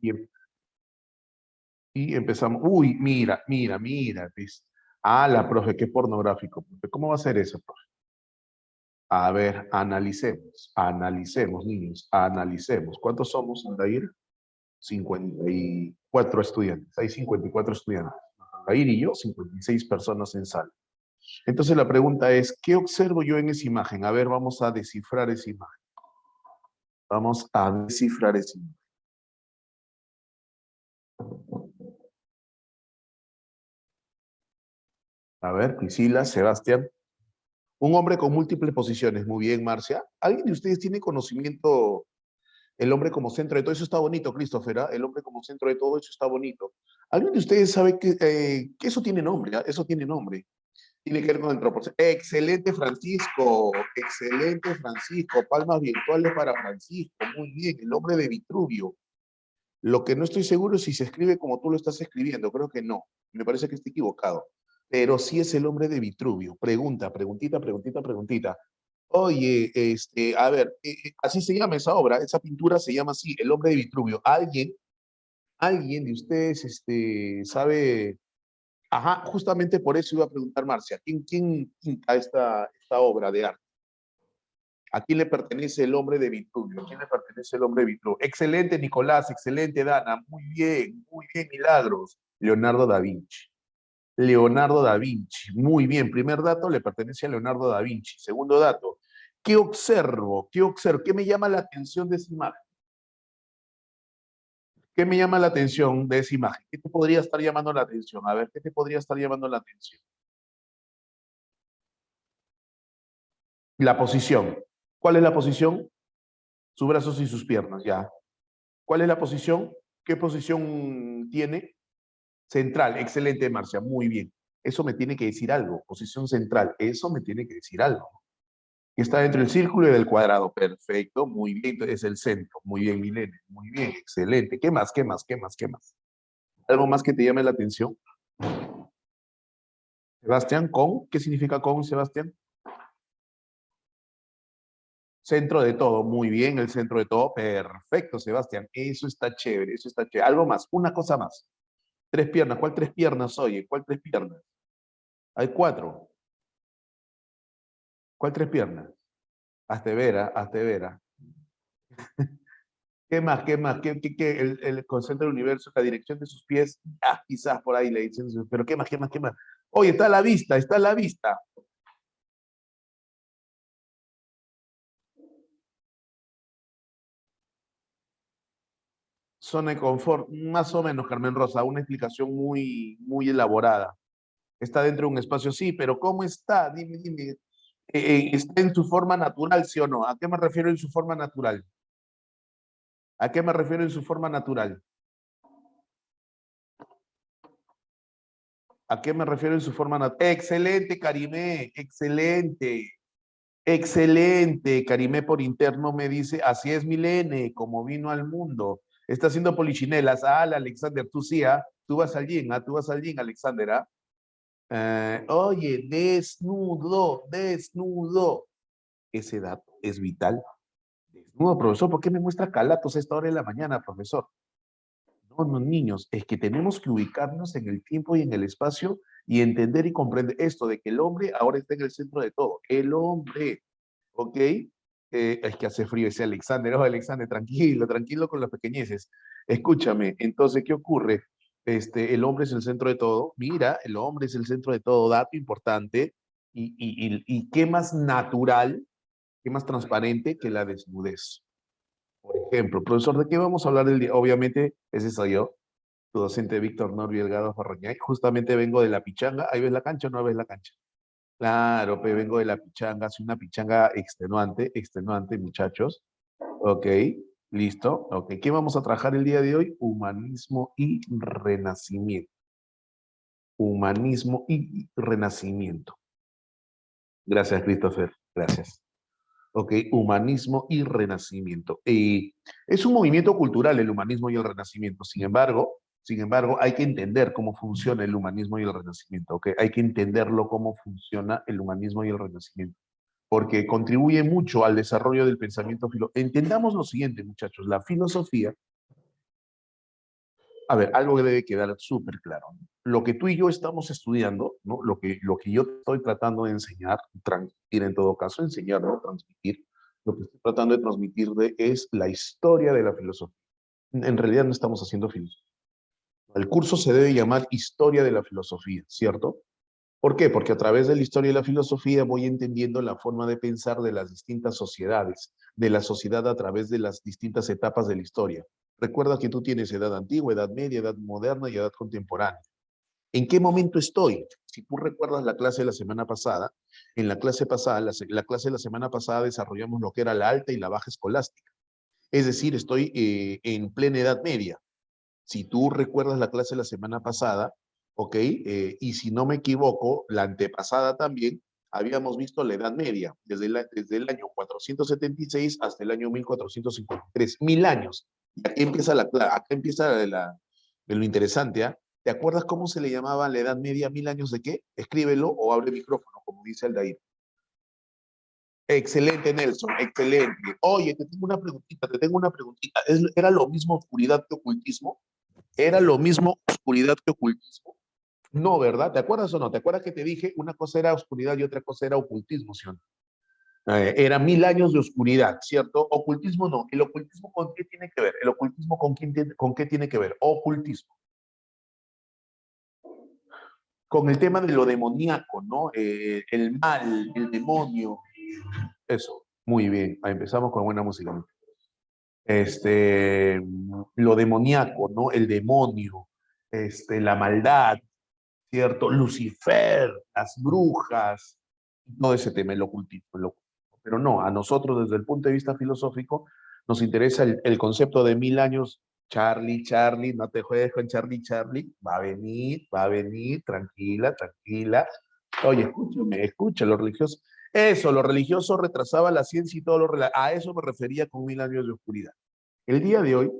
Y, y empezamos, uy, mira, ¿ves? Ah, la profe, qué pornográfico. Profe. ¿Cómo va a ser eso, profe? A ver, analicemos, niños, analicemos. ¿Cuántos somos, Aldair? 54 estudiantes. Hay 54 estudiantes. Aldair y yo, 56 personas en sala. Entonces la pregunta es, ¿qué observo yo en esa imagen? A ver, vamos a descifrar esa imagen. Vamos a descifrar esa imagen. A ver, Priscila, Sebastián. Un hombre con múltiples posiciones. Muy bien, Marcia. ¿Alguien de ustedes tiene conocimiento? El hombre como centro de todo eso está bonito, Christopher. ¿Ah? El hombre como centro de todo eso está bonito. ¿Alguien de ustedes sabe que eso tiene nombre? ¿Ah? Eso tiene nombre. Tiene que ver con el propósito. Excelente, Francisco. Excelente, Francisco. Palmas virtuales para Francisco. Muy bien. El hombre de Vitruvio. Lo que no estoy seguro es si se escribe como tú lo estás escribiendo. Creo que no. Me parece que está equivocado. Pero sí es el hombre de Vitruvio. Preguntita. Oye, a ver, así se llama esa obra, esa pintura se llama así, El hombre de Vitruvio. ¿Alguien de ustedes, sabe? Ajá, justamente por eso iba a preguntar, Marcia, ¿quién pinta esta obra de arte? ¿A quién le pertenece el hombre de Vitruvio? ¿A quién le pertenece el hombre de Vitruvio? Excelente, Nicolás, excelente, Dana, muy bien, Milagros. Leonardo da Vinci. Leonardo da Vinci. Muy bien, primer dato le pertenece a Leonardo da Vinci. Segundo dato, ¿qué observo? ¿Qué observo? ¿Qué me llama la atención de esa imagen? ¿Qué me llama la atención de esa imagen? ¿Qué te podría estar llamando la atención? A ver, ¿qué te podría estar llamando la atención? La posición. ¿Cuál es la posición? Sus brazos y sus piernas, ya. ¿Cuál es la posición? ¿Qué posición tiene? Central. Excelente, Marcia. Muy bien. Eso me tiene que decir algo. Posición central. Eso me tiene que decir algo. Está dentro del círculo y del cuadrado. Perfecto, muy bien, es el centro. Muy bien, Milene, muy bien, excelente. ¿Qué más, qué más, qué más, qué más? ¿Algo más que te llame la atención? Sebastián, con, ¿qué significa con, Sebastián? Centro de todo, muy bien, el centro de todo. Perfecto, Sebastián, eso está chévere, eso está chévere. Algo más, una cosa más. Tres piernas, ¿cuál tres piernas, oye? ¿Cuál tres piernas? Hay cuatro. ¿Cuál tres piernas? Hazte vera, hazte vera. ¿Qué más? ¿Qué más? ¿Qué? El concentra el universo, la dirección de sus pies. Ah, quizás por ahí le dicen, pero ¿qué más? ¿Qué más? ¿Qué más? Oye, está a la vista, está a la vista. Zona de confort, más o menos, Carmen Rosa, una explicación muy elaborada. Está dentro de un espacio, sí, pero ¿cómo está? Dime. ¿Está en su forma natural, sí o no? ¿A qué me refiero en su forma natural? ¿A qué me refiero en su forma natural? ¿A qué me refiero en su forma natural? Excelente, Karimé, excelente. Excelente, Karimé por interno me dice, así es Milene, como vino al mundo. Está haciendo polichinelas. Ah, Alexander, tú sí, ¿ah? Tú vas al gym, ¿ah? Tú vas al gym, Alexander, ¿ah? Oye, desnudo. Ese dato es vital. Desnudo, profesor, ¿por qué me muestra calatos a esta hora de la mañana, profesor? No, no, niños, es que tenemos que ubicarnos en el tiempo y en el espacio y entender y comprender esto de que el hombre ahora está en el centro de todo. El hombre, ¿ok? Es que hace frío ese Alexander. Oh, Alexander, tranquilo con los pequeñeces. Escúchame, entonces, ¿qué ocurre? El hombre es el centro de todo. Mira, el hombre es el centro de todo, dato importante. Y qué más natural, qué más transparente que la desnudez. Por ejemplo, profesor, ¿de qué vamos a hablar el día? Obviamente, ese soy yo, tu docente Víctor Norby Delgado Farroñay. Justamente vengo de la pichanga. ¿Ahí ves la cancha o no ves la cancha? Claro, pues vengo de la pichanga, es una pichanga extenuante, muchachos. Ok, listo. Ok, ¿qué vamos a trabajar el día de hoy? Humanismo y renacimiento. Humanismo y renacimiento. Gracias, Christopher. Gracias. Ok, humanismo y renacimiento. Es un movimiento cultural el humanismo y el renacimiento. Sin embargo, hay que entender cómo funciona el humanismo y el renacimiento. ¿Ok? Hay que entenderlo cómo funciona el humanismo y el renacimiento. Porque contribuye mucho al desarrollo del pensamiento filosófico. Entendamos lo siguiente, muchachos. La filosofía A ver, algo que debe quedar súper claro, ¿no? Lo que tú y yo estamos estudiando, ¿no? Lo que yo estoy tratando de enseñar, transmitir en todo caso, enseñar, no transmitir, lo que estoy tratando de transmitir es la historia de la filosofía. En realidad no estamos haciendo filosofía. El curso se debe llamar Historia de la Filosofía, ¿cierto? ¿Por qué? Porque a través de la historia y la filosofía voy entendiendo la forma de pensar de las distintas sociedades, de la sociedad a través de las distintas etapas de la historia. Recuerda que tú tienes edad antigua, edad media, edad moderna y edad contemporánea. ¿En qué momento estoy? Si tú recuerdas la clase de la semana pasada, en la clase pasada, la clase de la semana pasada desarrollamos lo que era la alta y la baja escolástica. Es decir, estoy en plena edad media. Si tú recuerdas la clase de la semana pasada, ¿ok? Y si no me equivoco, la antepasada también, habíamos visto la Edad Media, desde el año 476 hasta el año 1453, 1000 años. Y aquí empieza, acá empieza lo interesante, ¿ah? ¿Te acuerdas cómo se le llamaba la Edad Media, 1000 años de qué? Escríbelo o abre el micrófono, como dice Aldair. Excelente, Nelson, excelente. Oye, te tengo una preguntita, te tengo una preguntita. ¿Era lo mismo oscuridad que ocultismo? ¿Era lo mismo oscuridad que ocultismo? No, ¿verdad? ¿Te acuerdas o no? ¿Te acuerdas que te dije una cosa era oscuridad y otra cosa era ocultismo, ¿sí o no? Era 1000 años de oscuridad, ¿cierto? Ocultismo no. ¿El ocultismo con qué tiene que ver? ¿El ocultismo con qué tiene que ver? Ocultismo. Con el tema de lo demoníaco, ¿no? El mal, el demonio. Eso. Muy bien. Ahí empezamos con buena música. Lo demoníaco, ¿no? El demonio, la maldad, ¿cierto? Lucifer, las brujas, todo ese tema, el ocultismo, el ocultismo. Pero no, a nosotros desde el punto de vista filosófico nos interesa el concepto de 1000 años. Charlie, Charlie, no te juegues con Charlie, Charlie, va a venir, tranquila, tranquila. Oye, escúchame, escucha, lo religioso. Eso, lo religioso retrasaba la ciencia y todo a eso me refería con 1000 años de oscuridad. El día de hoy,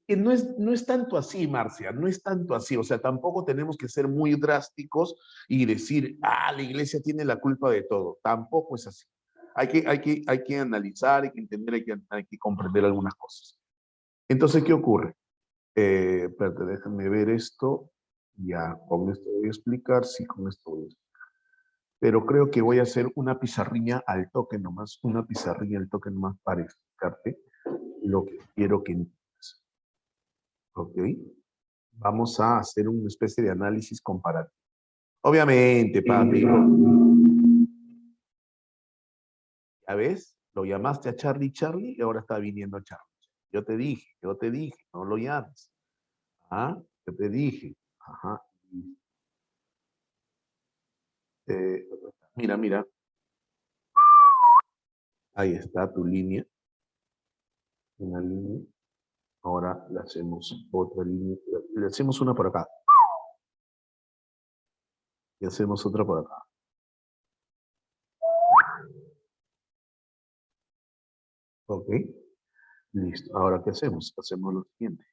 que no es tanto así, Marcia, no es tanto así. O sea, tampoco tenemos que ser muy drásticos y decir, la iglesia tiene la culpa de todo. Tampoco es así. Hay que analizar, hay que entender, hay que comprender algunas cosas. Entonces, ¿qué ocurre? Espérate, déjame ver esto. Ya, con esto voy a explicar, sí, con esto voy a explicar. Pero creo que voy a hacer una pizarrilla al toque nomás, una pizarrilla al toque nomás para explicarte lo que quiero que entiendas. ¿Ok? Vamos a hacer una especie de análisis comparativo. Obviamente, papi, ya ves, lo llamaste a Charlie Charlie y ahora está viniendo Charlie. Yo te dije, no lo llames. ¿Ah? Yo te dije. Ajá. Eh, mira, mira, ahí está tu línea, una línea. Ahora le hacemos otra línea, le hacemos una por acá y hacemos otra por acá. Ok, listo. Ahora, ¿qué hacemos? Hacemos lo siguiente.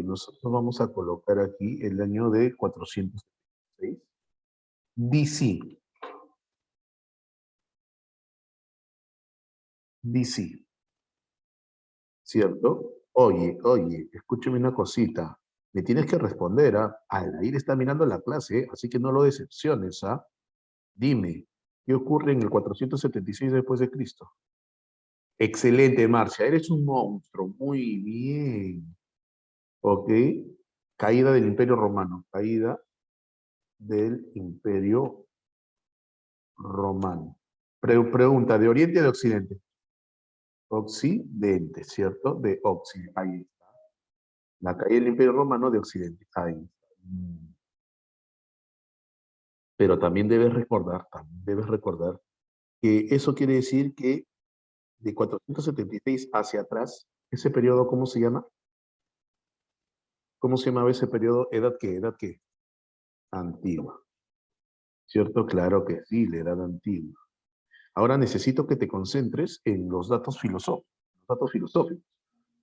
Nosotros vamos a colocar aquí el año de 476. DC. DC. ¿Cierto? Oye, oye, escúchame una cosita. Me tienes que responder, ¿ah? Aldair está mirando la clase, así que no lo decepciones, ¿ah? Dime, ¿qué ocurre en el 476 después de Cristo? Excelente, Marcia, eres un monstruo. Muy bien. Ok. Caída del Imperio Romano. Caída del Imperio Romano. Pregunta, ¿de Oriente o de Occidente? Occidente, ¿cierto? De Occidente. Ahí está. La caída del Imperio Romano de Occidente. Ahí está. Pero también debes recordar que eso quiere decir que de 476 hacia atrás, ese periodo, ¿cómo se llama? ¿Cómo se llamaba ese periodo? ¿Edad qué? ¿Edad qué? Antigua. ¿Cierto? Claro que sí, la edad antigua. Ahora necesito que te concentres en los datos filosóficos. Los datos filosóficos.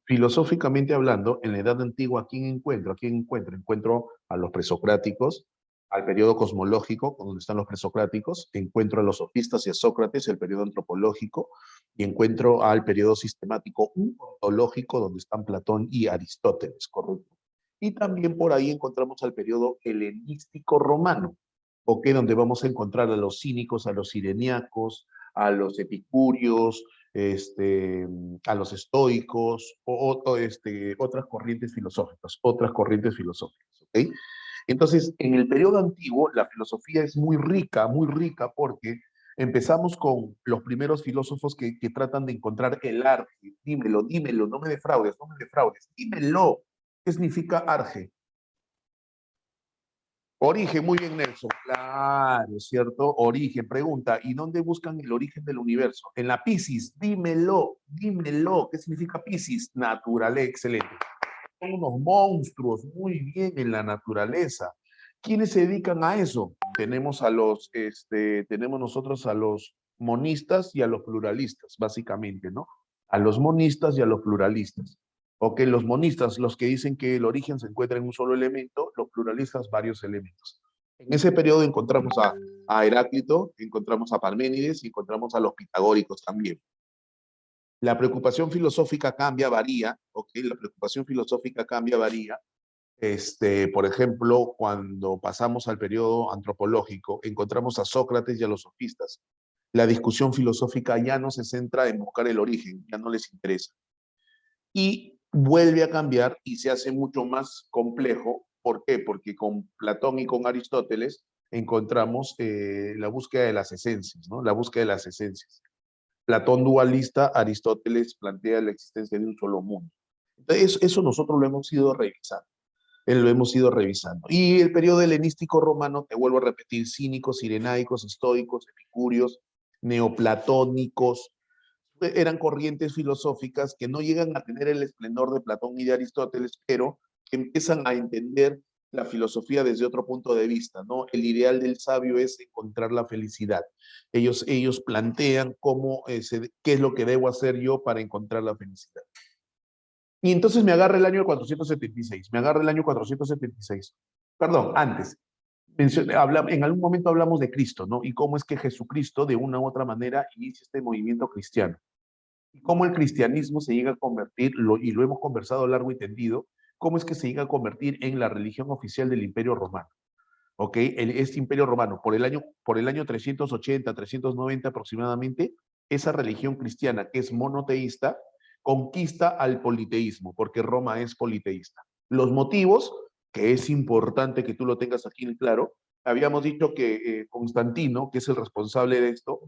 Filosóficamente hablando, en la edad antigua, ¿a quién encuentro? ¿A quién encuentro? Encuentro a los presocráticos, al periodo cosmológico, donde están los presocráticos, encuentro a los sofistas y a Sócrates, el periodo antropológico, y encuentro al periodo sistemático ontológico donde están Platón y Aristóteles, correcto. Y también por ahí encontramos al periodo helenístico romano, ¿ok? Donde vamos a encontrar a los cínicos, a los sireniacos, a los epicúreos, a los estoicos, otras corrientes filosóficas, ¿ok? Entonces, en el periodo antiguo, la filosofía es muy rica porque empezamos con los primeros filósofos que tratan de encontrar el arte. Dímelo, dímelo, no me defraudes, no me defraudes. Dímelo. ¿Qué significa arge? Origen, muy bien, Nelson. Claro, ¿cierto? Origen, pregunta, ¿y dónde buscan el origen del universo? En la Piscis, dímelo, dímelo. ¿Qué significa Piscis? Naturaleza, excelente. Son unos monstruos, muy bien en la naturaleza. ¿Quiénes se dedican a eso? Tenemos nosotros a los monistas y a los pluralistas, básicamente, ¿no? A los monistas y a los pluralistas. Ok, los monistas, los que dicen que el origen se encuentra en un solo elemento, los pluralistas, varios elementos. En ese periodo encontramos a Heráclito, encontramos a Parménides y encontramos a los pitagóricos también. La preocupación filosófica cambia, varía, ¿ok? La preocupación filosófica cambia, varía. Por ejemplo, cuando pasamos al periodo antropológico, encontramos a Sócrates y a los sofistas. La discusión filosófica ya no se centra en buscar el origen, ya no les interesa. Y vuelve a cambiar y se hace mucho más complejo. ¿Por qué? Porque con Platón y con Aristóteles encontramos la búsqueda de las esencias, ¿no? La búsqueda de las esencias. Platón dualista, Aristóteles plantea la existencia de un solo mundo. Entonces, eso nosotros lo hemos ido revisando. Lo hemos ido revisando. Y el periodo helenístico romano, te vuelvo a repetir, cínicos, sirenaicos, estoicos, epicúreos, neoplatónicos, eran corrientes filosóficas que no llegan a tener el esplendor de Platón y de Aristóteles, pero que empiezan a entender la filosofía desde otro punto de vista, ¿no? El ideal del sabio es encontrar la felicidad. Ellos plantean qué es lo que debo hacer yo para encontrar la felicidad. Y entonces me agarra el año 476, me agarra el año 476. Perdón, antes. En algún momento hablamos de Cristo, ¿no? Y cómo es que Jesucristo, de una u otra manera, inicia este movimiento cristiano. Y cómo el cristianismo se llega a convertir, y lo hemos conversado largo y tendido, cómo es que se llega a convertir en la religión oficial del Imperio Romano. ¿Ok? Este Imperio Romano, por el año 380, 390 aproximadamente, esa religión cristiana que es monoteísta, conquista al politeísmo, porque Roma es politeísta. Los motivos, que es importante que tú lo tengas aquí en claro, habíamos dicho que Constantino, que es el responsable de esto,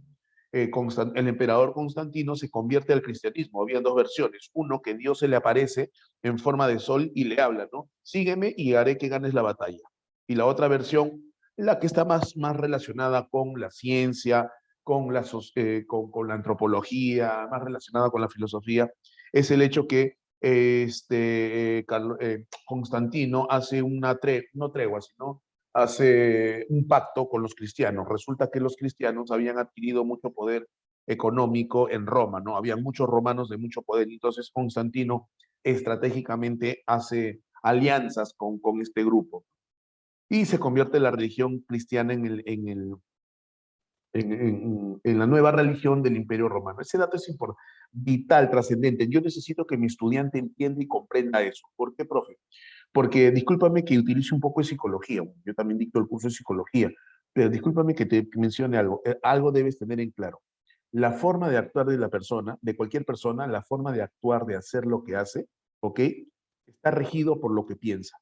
el emperador Constantino se convierte al cristianismo. Habían dos versiones. Uno, que Dios se le aparece en forma de sol y le habla, ¿no? Sígueme y haré que ganes la batalla. Y la otra versión, la que está más relacionada con la ciencia, con la antropología, más relacionada con la filosofía, es el hecho que Constantino hace no tregua, sino hace un pacto con los cristianos. Resulta que los cristianos habían adquirido mucho poder económico en Roma, ¿no? Había muchos romanos de mucho poder, entonces Constantino estratégicamente hace alianzas con este grupo y se convierte la religión cristiana en la nueva religión del Imperio Romano. Ese dato es vital, trascendente. Yo necesito que mi estudiante entienda y comprenda eso. ¿Por qué, profe? Porque discúlpame que utilice un poco de psicología. Yo también dicto el curso de psicología, pero discúlpame que te mencione algo. Algo debes tener en claro. La forma de actuar de la persona, de cualquier persona, la forma de actuar, de hacer lo que hace, ¿ok? Está regido por lo que piensa.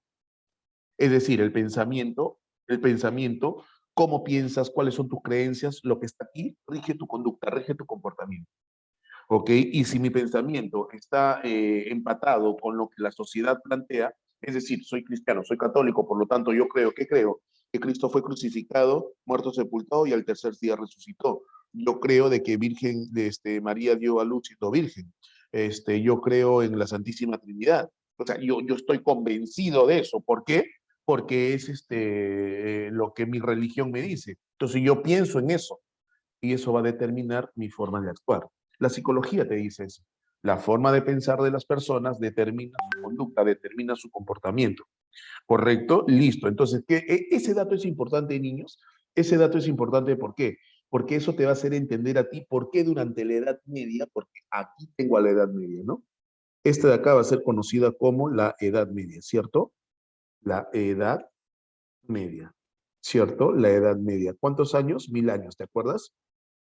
Es decir, el pensamiento, cómo piensas, cuáles son tus creencias, lo que está aquí rige tu conducta, rige tu comportamiento. ¿Ok? Y si mi pensamiento está empatado con lo que la sociedad plantea, es decir, soy cristiano, soy católico, por lo tanto yo creo, ¿qué creo? Que Cristo fue crucificado, muerto, sepultado y al tercer día resucitó. Yo creo de que María dio a luz siendo virgen. Yo creo en la Santísima Trinidad. O sea, yo estoy convencido de eso. ¿Por qué? Porque es lo que mi religión me dice. Entonces yo pienso en eso y eso va a determinar mi forma de actuar. La psicología te dice eso. La forma de pensar de las personas determina su conducta, determina su comportamiento. ¿Correcto? Listo. Entonces, ese dato es importante, niños. Ese dato es importante, ¿por qué? porque eso te va a hacer entender a ti por qué durante la Edad Media, porque aquí tengo a la Edad Media, ¿no? Esta de acá va a ser conocida como la Edad Media, ¿cierto? La Edad Media, ¿cierto? La Edad Media. ¿Cuántos años? 1000 años, ¿te acuerdas?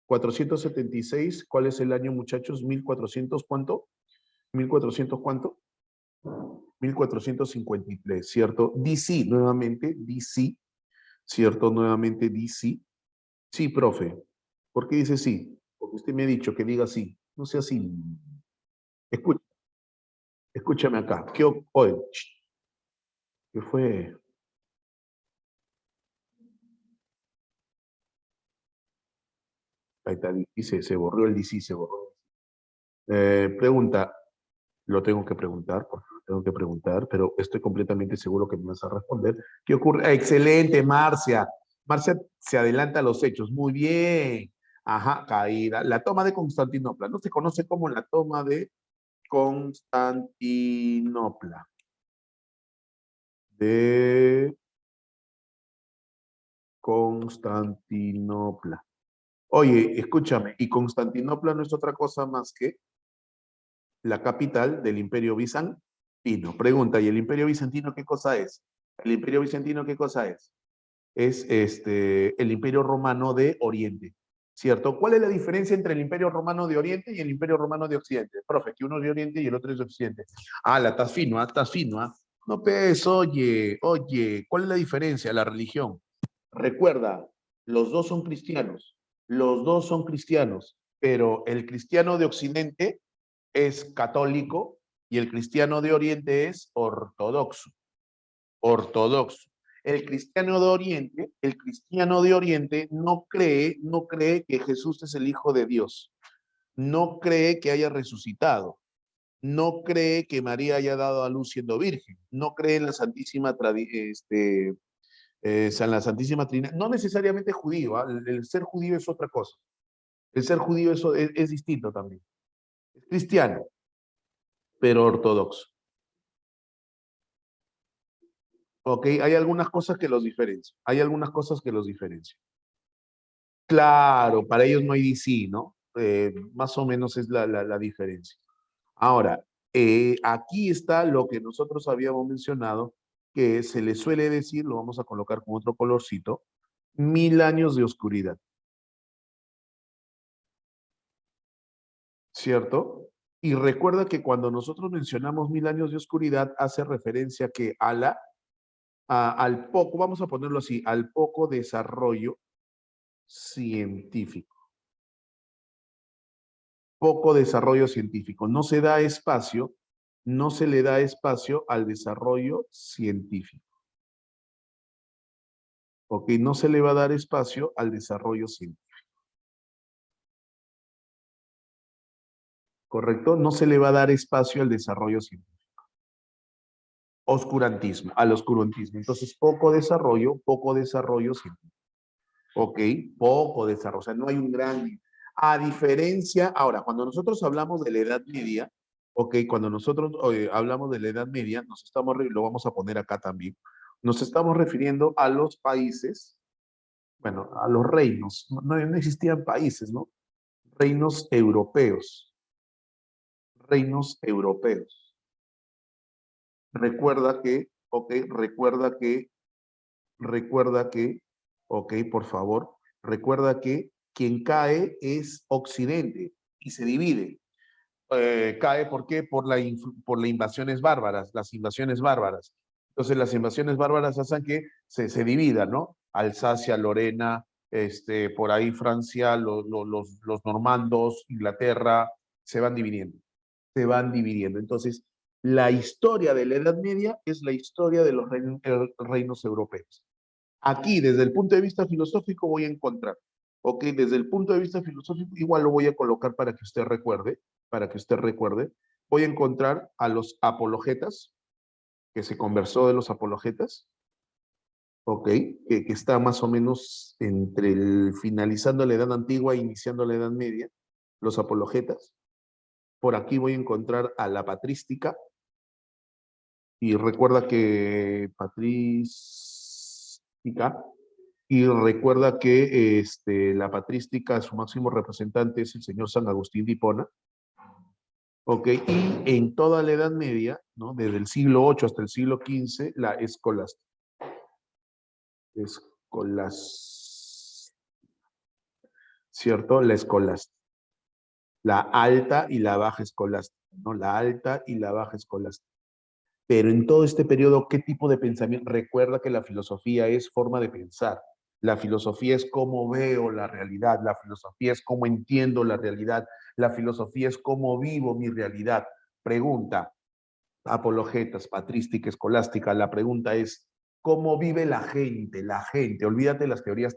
476, ¿cuál es el año, muchachos? 1400, ¿cuánto? 1400, ¿cuánto? 1453, ¿cierto? DC, nuevamente, DC, ¿cierto? Nuevamente DC. Sí, profe. ¿Por qué dice sí? Porque usted me ha dicho que diga sí. No sea así. Escú- Escúchame acá. Oye, ¿qué fue? Ahí está, dice, se borró el DC, se borró. Pregunta, lo tengo que preguntar, porque lo tengo que preguntar, pero estoy completamente seguro que me vas a responder. ¿Qué ocurre? Ah, excelente, Marcia. Marcia se adelanta a los hechos. Muy bien. Ajá, caída. La toma de Constantinopla. No se conoce como la toma de Constantinopla. De Constantinopla. Oye, escúchame, y Constantinopla no es otra cosa más que la capital del Imperio Bizantino. Pregunta, ¿y el Imperio Bizantino qué cosa es? ¿El Imperio Bizantino qué cosa es? Es el Imperio Romano de Oriente, ¿cierto? ¿Cuál es la diferencia entre el Imperio Romano de Oriente y el Imperio Romano de Occidente? Profe, que uno es de Oriente y el otro es de Occidente. Ah, la estás fino, estás fino, ¿ah? No, pues, oye, ¿cuál es la diferencia? La religión. Recuerda, los dos son cristianos, los dos son cristianos, pero el cristiano de Occidente es católico y el cristiano de Oriente es ortodoxo. Ortodoxo. El cristiano de Oriente no cree que Jesús es el Hijo de Dios, no cree que haya resucitado, no cree que María haya dado a luz siendo virgen, no cree en la la Santísima Trinidad, no necesariamente judío, ¿eh? El ser judío es otra cosa, el ser judío es distinto también, es cristiano, pero ortodoxo. ¿Ok? Hay algunas cosas que los diferencian. Hay algunas cosas que los diferencian. Claro, para ellos no hay DC, ¿no? Más o menos es la diferencia. Ahora, aquí está lo que nosotros habíamos mencionado, que se le suele decir, lo vamos a colocar con otro colorcito, 1000 años de oscuridad, ¿cierto? Y recuerda que cuando nosotros mencionamos 1000 años de oscuridad, hace referencia que al poco, vamos a ponerlo así, al poco desarrollo científico. Poco desarrollo científico. No se da espacio, no se le da espacio al desarrollo científico. ¿Ok? No se le va a dar espacio al desarrollo científico. ¿Correcto? No se le va a dar espacio al desarrollo científico. Oscurantismo, al oscurantismo. Entonces, poco desarrollo científico. ¿Ok? Poco desarrollo. O sea, no hay un gran... A diferencia, ahora, cuando nosotros hablamos de la Edad Media, ok, cuando nosotros hablamos de la Edad Media, lo vamos a poner acá también, nos estamos refiriendo a los países, bueno, a los reinos, no existían países, ¿no? Reinos europeos, reinos europeos. Recuerda que, ok, recuerda que, ok, por favor, recuerda que quien cae es Occidente y se divide. Cae, ¿por qué? Por las invasiones bárbaras, las invasiones bárbaras. Entonces, las invasiones bárbaras hacen que se divida, ¿no? Alsacia, Lorena, por ahí Francia, los normandos, Inglaterra, se van dividiendo, se van dividiendo. Entonces, la historia de la Edad Media es la historia de los reinos europeos. Aquí, desde el punto de vista filosófico, voy a encontrar, ok, desde el punto de vista filosófico, igual lo voy a colocar para que usted recuerde, voy a encontrar a los apologetas, que se conversó de los apologetas, ok, que está más o menos entre finalizando la Edad Antigua e iniciando la Edad Media, los apologetas. Por aquí voy a encontrar a la patrística, y recuerda que patrística Y recuerda que la patrística, su máximo representante es el señor San Agustín de Hipona. ¿Ok? Y en toda la Edad Media, ¿no? Desde el siglo VIII hasta el siglo XV, la escolástica. ¿Cierto? La escolástica. La alta y la baja escolástica, ¿no? La alta y la baja escolástica. Pero en todo este periodo, ¿qué tipo de pensamiento? Recuerda que la filosofía es forma de pensar. La filosofía es cómo veo la realidad. La filosofía es cómo entiendo la realidad. La filosofía es cómo vivo mi realidad. Pregunta, apologetas, patrística, escolástica. La pregunta es, ¿cómo vive la gente? La gente, olvídate las teorías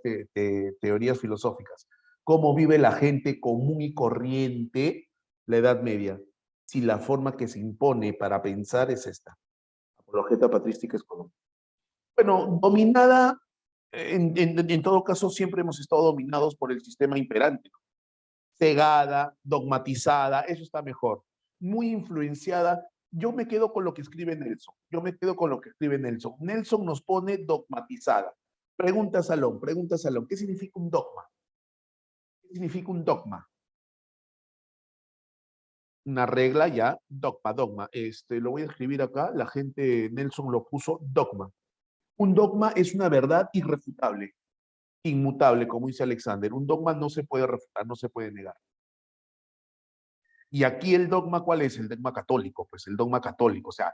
filosóficas. ¿Cómo vive la gente común y corriente la Edad Media? Si la forma que se impone para pensar es esta. Apologeta patrística escolástica. Bueno, dominada, en todo caso, siempre hemos estado dominados por el sistema imperante. Cegada, dogmatizada, eso está mejor. Muy influenciada. Yo me quedo con lo que escribe Nelson. Yo me quedo con lo que escribe Nelson. Nelson nos pone dogmatizada. Pregunta Salón, ¿qué significa un dogma? ¿Qué significa un dogma? Una regla ya, dogma. Lo voy a escribir acá, la gente, Nelson lo puso, dogma. Un dogma es una verdad irrefutable, inmutable, como dice Alexander. Un dogma no se puede refutar, no se puede negar. Y aquí el dogma, ¿cuál es? El dogma católico, pues el dogma católico. O sea,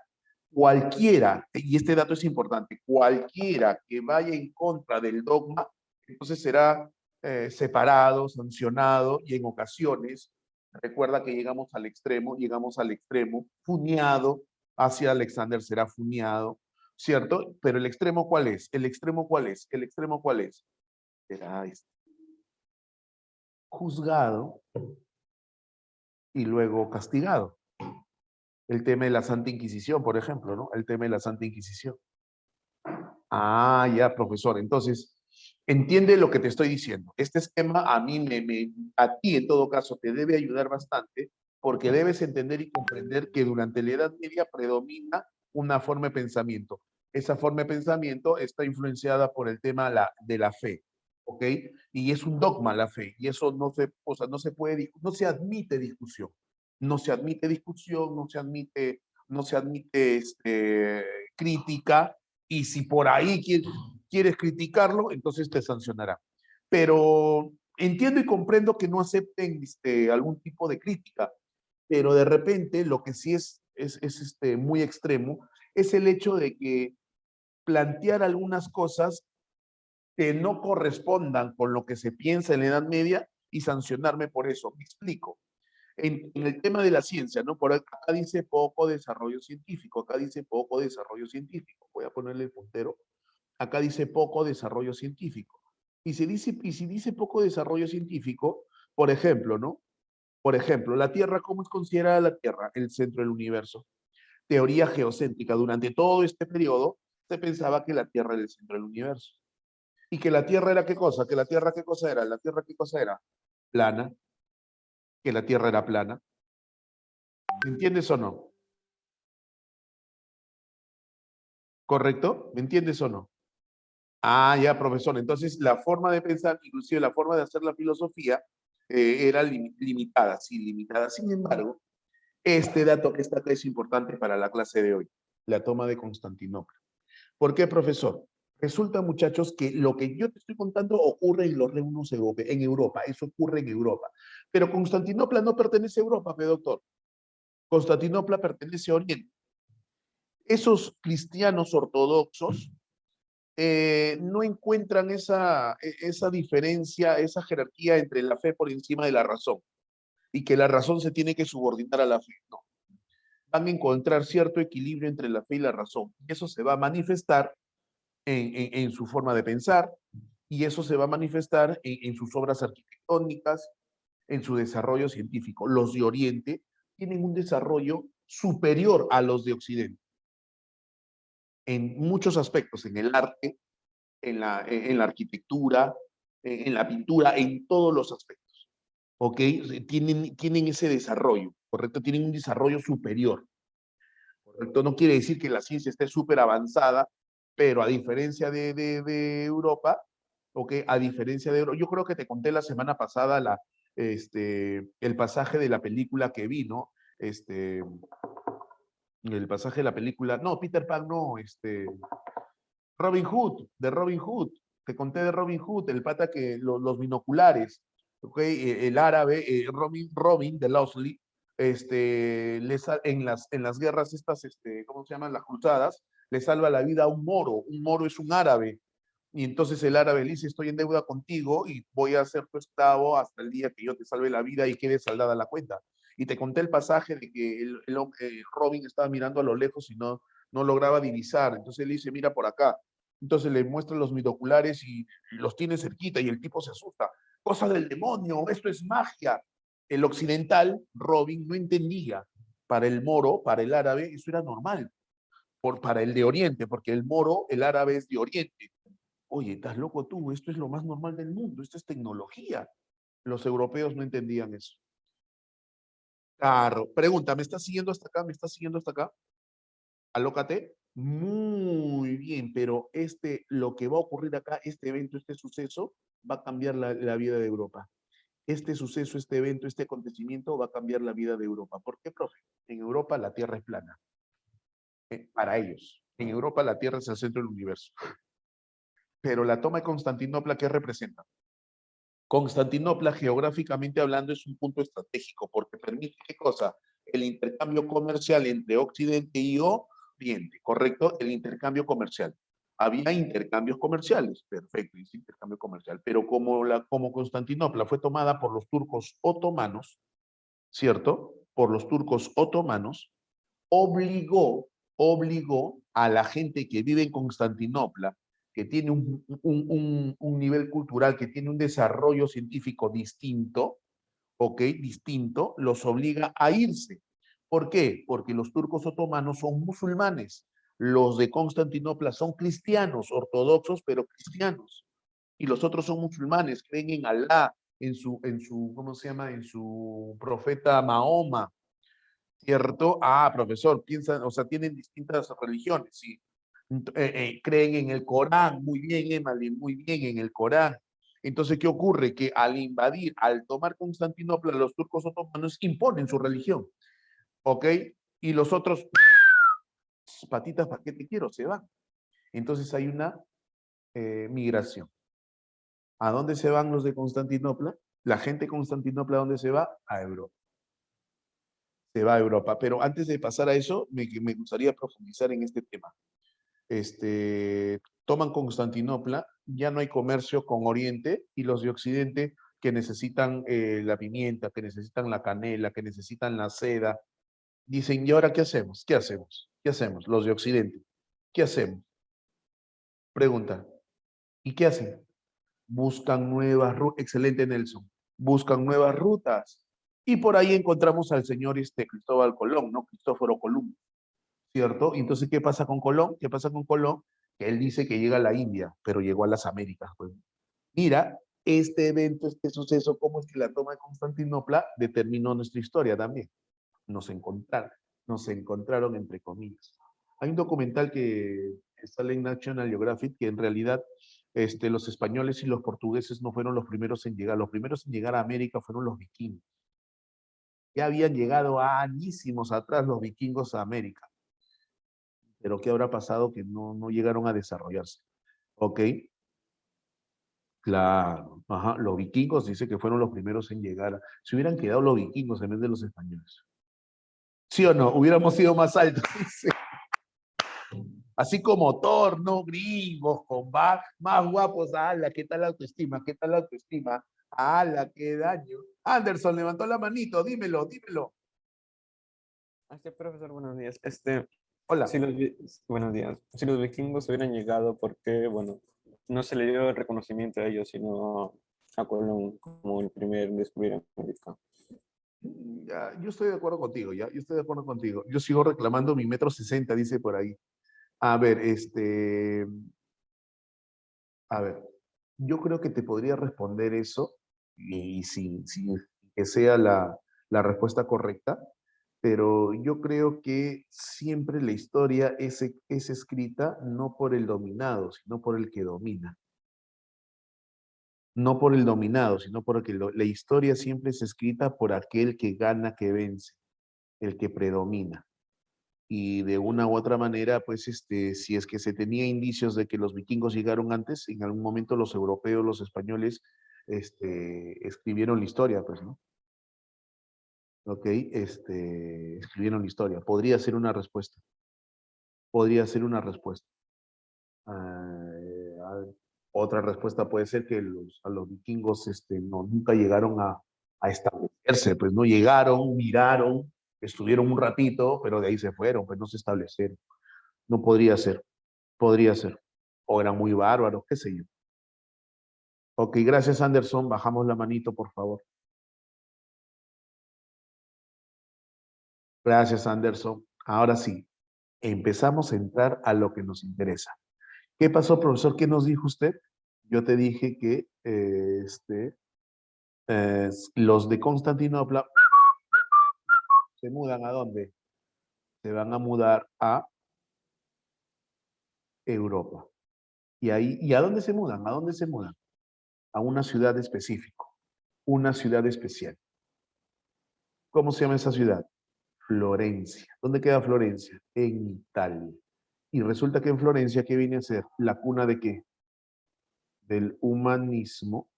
cualquiera, y este dato es importante, cualquiera que vaya en contra del dogma, entonces será separado, sancionado y en ocasiones, recuerda que llegamos al extremo, funeado, hacia Alexander será funeado, ¿cierto? Pero el extremo, ¿cuál es? El extremo, ¿cuál es? El extremo, ¿cuál es? Será juzgado y luego castigado. El tema de la Santa Inquisición, por ejemplo, ¿no? El tema de la Santa Inquisición. Ah, ya, profesor. Entonces, entiende lo que te estoy diciendo. Este esquema a mí, a ti en todo caso, te debe ayudar bastante porque debes entender y comprender que durante la Edad Media predomina una forma de pensamiento. Esa forma de pensamiento está influenciada por el tema de la fe, ¿ok? Y es un dogma la fe, y eso no se, o sea, no se puede, no se admite discusión. No se admite discusión, no se admite crítica, y si por ahí quieres criticarlo, entonces te sancionará. Pero entiendo y comprendo que no acepten algún tipo de crítica, pero de repente lo que sí es muy extremo es el hecho de que plantear algunas cosas que no correspondan con lo que se piensa en la Edad Media y sancionarme por eso. Me explico. En el tema de la ciencia, ¿no? Por acá dice poco desarrollo científico, acá dice poco desarrollo científico. Voy a ponerle el puntero. Acá dice poco desarrollo científico. Y si dice poco desarrollo científico, por ejemplo, ¿no? Por ejemplo, la Tierra, ¿cómo es considerada la Tierra? El centro del universo. Teoría geocéntrica. Durante todo este periodo se pensaba que la Tierra era el centro del universo. Y que la Tierra era qué cosa, que la Tierra qué cosa era, la Tierra qué cosa era, plana, que la Tierra era plana. ¿Me entiendes o no? ¿Correcto? ¿Me entiendes o no? Ah, ya, profesor. Entonces, la forma de pensar, inclusive la forma de hacer la filosofía, era limitada, sí, limitada. Sin embargo, este dato que está acá es importante para la clase de hoy, la toma de Constantinopla. ¿Por qué, profesor? Resulta, muchachos, que lo que yo te estoy contando ocurre en los reinos en Europa, eso ocurre en Europa. Pero Constantinopla no pertenece a Europa, doctor. Constantinopla pertenece a Oriente. Esos cristianos ortodoxos no encuentran esa diferencia, esa jerarquía entre la fe por encima de la razón y que la razón se tiene que subordinar a la fe. No, van a encontrar cierto equilibrio entre la fe y la razón. Y eso se va a manifestar en su forma de pensar y eso se va a manifestar en sus obras arquitectónicas, en su desarrollo científico. Los de Oriente tienen un desarrollo superior a los de Occidente en muchos aspectos, en el arte, en la arquitectura, en la pintura, en todos los aspectos. ¿Ok? Tienen ese desarrollo, ¿correcto? Tienen un desarrollo superior, ¿correcto? No quiere decir que la ciencia esté súper avanzada, pero a diferencia de Europa, ¿ok? A diferencia de Europa. Yo creo que te conté la semana pasada el pasaje de la película que vi, ¿no? El pasaje de la película, no, Peter Pan no, Robin Hood, de Robin Hood. Te conté de Robin Hood, el pata que los binoculares, ¿ok? El árabe, Robin de Losley, en las guerras estas, ¿cómo se llaman? Las cruzadas, le salva la vida a un moro. Un moro es un árabe. Y entonces el árabe le dice, estoy en deuda contigo y voy a ser tu esclavo hasta el día que yo te salve la vida y quede saldada la cuenta. Y te conté el pasaje de que Robin estaba mirando a lo lejos y no lograba divisar. Entonces él le dice, mira por acá. Entonces le muestra los binoculares y los tiene cerquita y el tipo se asusta. Cosa del demonio, esto es magia. El occidental, Robin, no entendía. Para el moro, para el árabe, eso era normal. Para el de Oriente, porque el moro, el árabe es de Oriente. Oye, ¿estás loco tú? Esto es lo más normal del mundo, esto es tecnología. Los europeos no entendían eso. Claro, pregunta, ¿me estás siguiendo hasta acá? ¿Me estás siguiendo hasta acá? Alócate. Muy bien, pero lo que va a ocurrir acá, este evento, este suceso, va a cambiar la vida de Europa. Este suceso, este evento, este acontecimiento va a cambiar la vida de Europa. ¿Por qué, profe? En Europa la Tierra es plana. Para ellos. En Europa la Tierra es el centro del universo. Pero la toma de Constantinopla, ¿qué representa? Constantinopla, geográficamente hablando, es un punto estratégico porque permite, ¿qué cosa? El intercambio comercial entre Occidente y Oriente, ¿correcto? El intercambio comercial. Había intercambios comerciales, perfecto, dice intercambio comercial, pero como Constantinopla fue tomada por los turcos otomanos, ¿cierto? Por los turcos otomanos, obligó a la gente que vive en Constantinopla, que tiene un nivel cultural, que tiene un desarrollo científico distinto, ¿ok? Distinto, los obliga a irse. ¿Por qué? Porque los turcos otomanos son musulmanes, los de Constantinopla son cristianos, ortodoxos, pero cristianos, y los otros son musulmanes, creen en Alá, ¿cómo se llama? En su profeta Mahoma, ¿cierto? Ah, profesor, piensan, o sea, tienen distintas religiones, sí. Creen en el Corán, muy bien, Emily, muy bien, en el Corán. Entonces, ¿qué ocurre? Que al invadir, al tomar Constantinopla, los turcos otomanos imponen su religión, ¿ok? Y los otros, patitas, ¿para qué te quiero? Se van. Entonces hay una migración. ¿A dónde se van los de Constantinopla? La gente de Constantinopla, ¿a dónde se va? A Europa. Se va a Europa. Pero antes de pasar a eso, me gustaría profundizar en este tema. Toman Constantinopla, ya no hay comercio con Oriente y los de Occidente que necesitan la pimienta, que necesitan la canela, que necesitan la seda, dicen, ¿y ahora qué hacemos? ¿Qué hacemos? ¿Qué hacemos? Los de Occidente. ¿Qué hacemos? Pregunta. ¿Y qué hacen? Buscan nuevas rutas. Excelente, Nelson. Buscan nuevas rutas. Y por ahí encontramos al señor Cristóbal Colón, ¿no? Cristóforo Columbo. ¿Cierto? Y entonces, ¿qué pasa con Colón? ¿Qué pasa con Colón? Que él dice que llega a la India, pero llegó a las Américas. Pues. Mira, este evento, este suceso, cómo es que la toma de Constantinopla determinó nuestra historia también. Nos encontraron, nos encontraron entre comillas. Hay un documental que sale en National Geographic que en realidad los españoles y los portugueses no fueron los primeros en llegar. Los primeros en llegar a América fueron los vikingos. Ya habían llegado añísimos atrás los vikingos a América. Pero ¿qué habrá pasado que no llegaron a desarrollarse? ¿Ok? Claro. Ajá. Los vikingos dice que fueron los primeros en llegar. Se hubieran quedado los vikingos en vez de los españoles. ¿Sí o no? Hubiéramos sido más altos. Dice. Así como Thor, ¿no? Gringos, con más guapos. ¡Hala! ¿Qué tal la autoestima? ¿Qué tal la autoestima? ¡Hala! ¡Qué daño! Anderson levantó la manito. Dímelo, dímelo. Profesor, buenos días. Hola. Buenos días. Si los vikingos hubieran llegado, ¿por qué? Bueno, no se le dio el reconocimiento a ellos, sino a Colón como el primer descubridor de América. Ya, yo estoy de acuerdo contigo, ya. Yo estoy de acuerdo contigo. Yo sigo reclamando mi 1,60 m, dice por ahí. A ver, a ver, yo creo que te podría responder eso y sin que sea la respuesta correcta, pero yo creo que siempre la historia es escrita no por el dominado, sino por el que domina. No por el dominado, sino porque la historia siempre es escrita por aquel que gana, que vence, el que predomina. Y de una u otra manera, pues, si es que se tenía indicios de que los vikingos llegaron antes, en algún momento los europeos, los españoles, escribieron la historia, pues, ¿no? Ok, escribieron la historia. Podría ser una respuesta. Podría ser una respuesta. Otra respuesta puede ser que a los vikingos no, nunca llegaron a establecerse, pues no llegaron, miraron, estuvieron un ratito, pero de ahí se fueron, pues no se establecieron. No podría ser, podría ser. O eran muy bárbaros, qué sé yo. Ok, gracias Anderson, bajamos la manito, por favor. Gracias Anderson. Ahora sí, empezamos a entrar a lo que nos interesa. ¿Qué pasó, profesor? ¿Qué nos dijo usted? Yo te dije que los de Constantinopla se mudan ¿a dónde? Se van a mudar a Europa. ¿Y a dónde se mudan? ¿A dónde se mudan? A una ciudad específica, una ciudad especial. ¿Cómo se llama esa ciudad? Florencia. ¿Dónde queda Florencia? En Italia. Y resulta que en Florencia, ¿qué viene a ser? ¿La cuna de qué? Del humanismo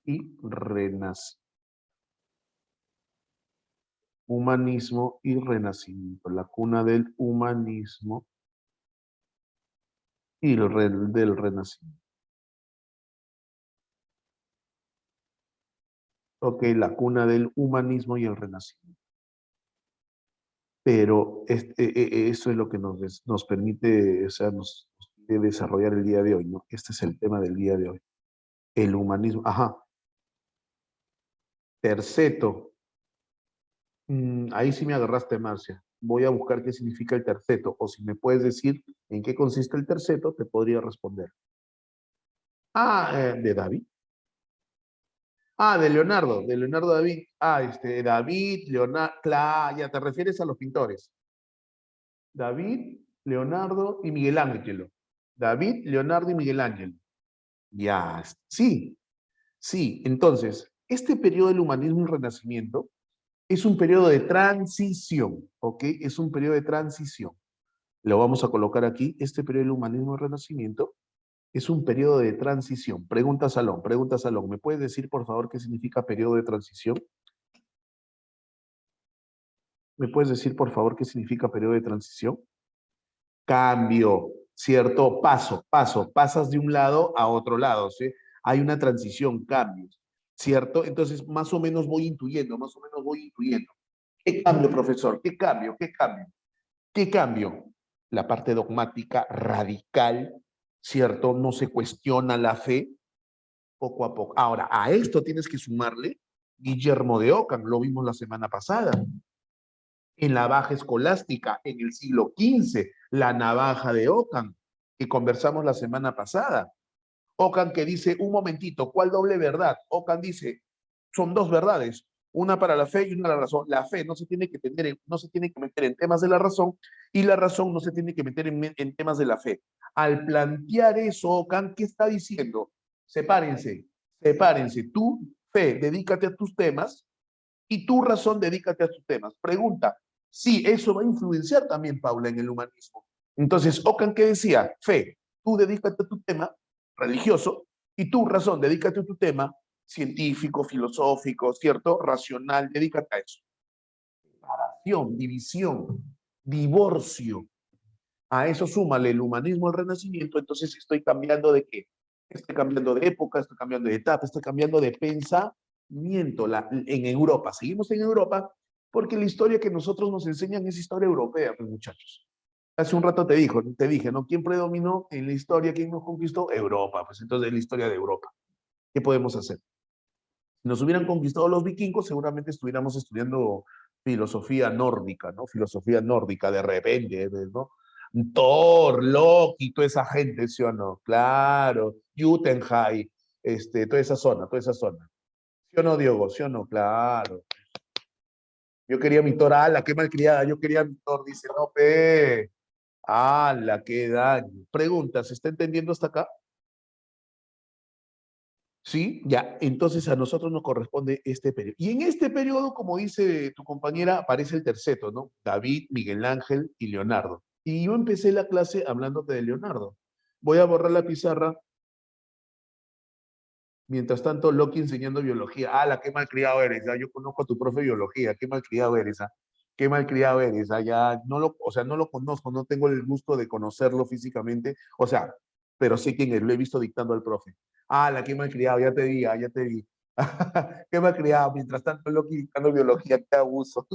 y renacimiento. Humanismo y renacimiento. La cuna del humanismo y del renacimiento. Ok, la cuna del humanismo y el renacimiento. Pero eso es lo que nos permite, o sea, nos permite desarrollar el día de hoy, ¿no? Este es el tema del día de hoy. El humanismo. Ajá. Terceto. Ahí sí me agarraste, Marcia. Voy a buscar qué significa el terceto, o si me puedes decir en qué consiste el terceto, te podría responder. De David. De Leonardo da Vinci. David, Leonardo, claro, ya te refieres a los pintores. David, Leonardo y Miguel Ángel. David, Leonardo y Miguel Ángel. Ya, sí, sí. Entonces, este periodo del humanismo y renacimiento es un periodo de transición, ¿ok? Es un periodo de transición. Lo vamos a colocar aquí. Este periodo del humanismo y renacimiento es un periodo de transición. Pregunta Salón, pregunta Salón. ¿Me puedes decir, por favor, qué significa periodo de transición? ¿Me puedes decir, por favor, qué significa periodo de transición? Cambio, ¿cierto? Pasas de un lado a otro lado, ¿sí? Hay una transición, cambios, ¿cierto? Entonces, más o menos voy intuyendo, más o menos voy intuyendo. ¿Qué cambio, profesor? ¿Qué cambio? ¿Qué cambio? ¿Qué cambio? La parte dogmática radical, ¿cierto? No se cuestiona la fe poco a poco. Ahora, a esto tienes que sumarle Guillermo de Ockham, lo vimos la semana pasada. En la baja escolástica, en el siglo XV, la navaja de Ockham, que conversamos la semana pasada. Ockham que dice, un momentito, ¿cuál doble verdad? Ockham dice, son dos verdades, una para la fe y una para la razón. La fe no se tiene que no se tiene que meter en temas de la razón y la razón no se tiene que meter en temas de la fe. Al plantear eso, Ockham, ¿qué está diciendo? Sepárense, sepárense. Tú, fe, dedícate a tus temas y tu razón, dedícate a tus temas. Pregunta, sí, eso va a influenciar también, Paula, en el humanismo. Entonces, Ockham, ¿qué decía? Fe, tú dedícate a tu tema religioso y tu razón, dedícate a tu tema científico, filosófico, ¿cierto? Racional, dedícate a eso. Separación, división, divorcio. A eso súmale el humanismo, el renacimiento, entonces estoy cambiando de qué? Estoy cambiando de época, estoy cambiando de etapa, estoy cambiando de pensamiento en Europa. Seguimos en Europa porque la historia que nosotros nos enseñan es historia europea, pues muchachos. Hace un rato te dije, ¿no? ¿Quién predominó en la historia? ¿Quién nos conquistó? Europa. Pues entonces es la historia de Europa. ¿Qué podemos hacer? Si nos hubieran conquistado los vikingos, seguramente estuviéramos estudiando filosofía nórdica, ¿no? Filosofía nórdica de repente, ¿no? Thor, Loki, toda esa gente, ¿sí o no? Claro, Jotunheim, toda esa zona, toda esa zona. ¿Sí o no, Diogo? ¿Sí o no? Claro. Yo quería mi Thor, ala, qué malcriada, yo quería mi Thor, dice, no, pe, ala, qué daño. Pregunta, ¿se está entendiendo hasta acá? ¿Sí? Ya, entonces a nosotros nos corresponde este periodo. Y en este periodo, como dice tu compañera, aparece el terceto, ¿no? David, Miguel Ángel y Leonardo. Y yo empecé la clase hablándote de Leonardo. Voy a borrar la pizarra. Mientras tanto, Loki enseñando biología. ¡Hala, qué malcriado eres! ¿Ah? Yo conozco a tu profe de biología. ¡Qué malcriado eres! ¿Ah? ¡Qué malcriado eres! ¿Ah? Ya no lo, o sea, no lo conozco, no tengo el gusto de conocerlo físicamente. O sea, pero sé quién es, lo he visto dictando al profe. ¡Hala, qué malcriado! Ya te vi, ya te vi. ¡Qué malcriado! Mientras tanto, Loki dictando biología, qué abuso.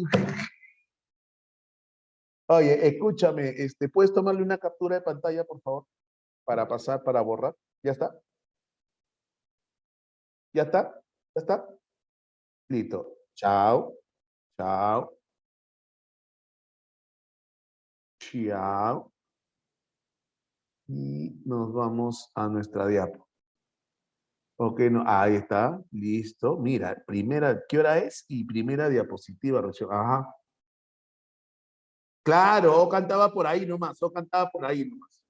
Oye, escúchame, ¿puedes tomarle una captura de pantalla, por favor? Para pasar, para borrar. ¿Ya está? ¿Ya está? ¿Ya está? Listo. Chao. Chao. Chao. Y nos vamos a nuestra diapo. Ok, no, ahí está. Listo. Mira, primera, ¿qué hora es? Y primera diapositiva, Rocío. Ajá. Claro, o cantaba por ahí nomás, o cantaba por ahí nomás.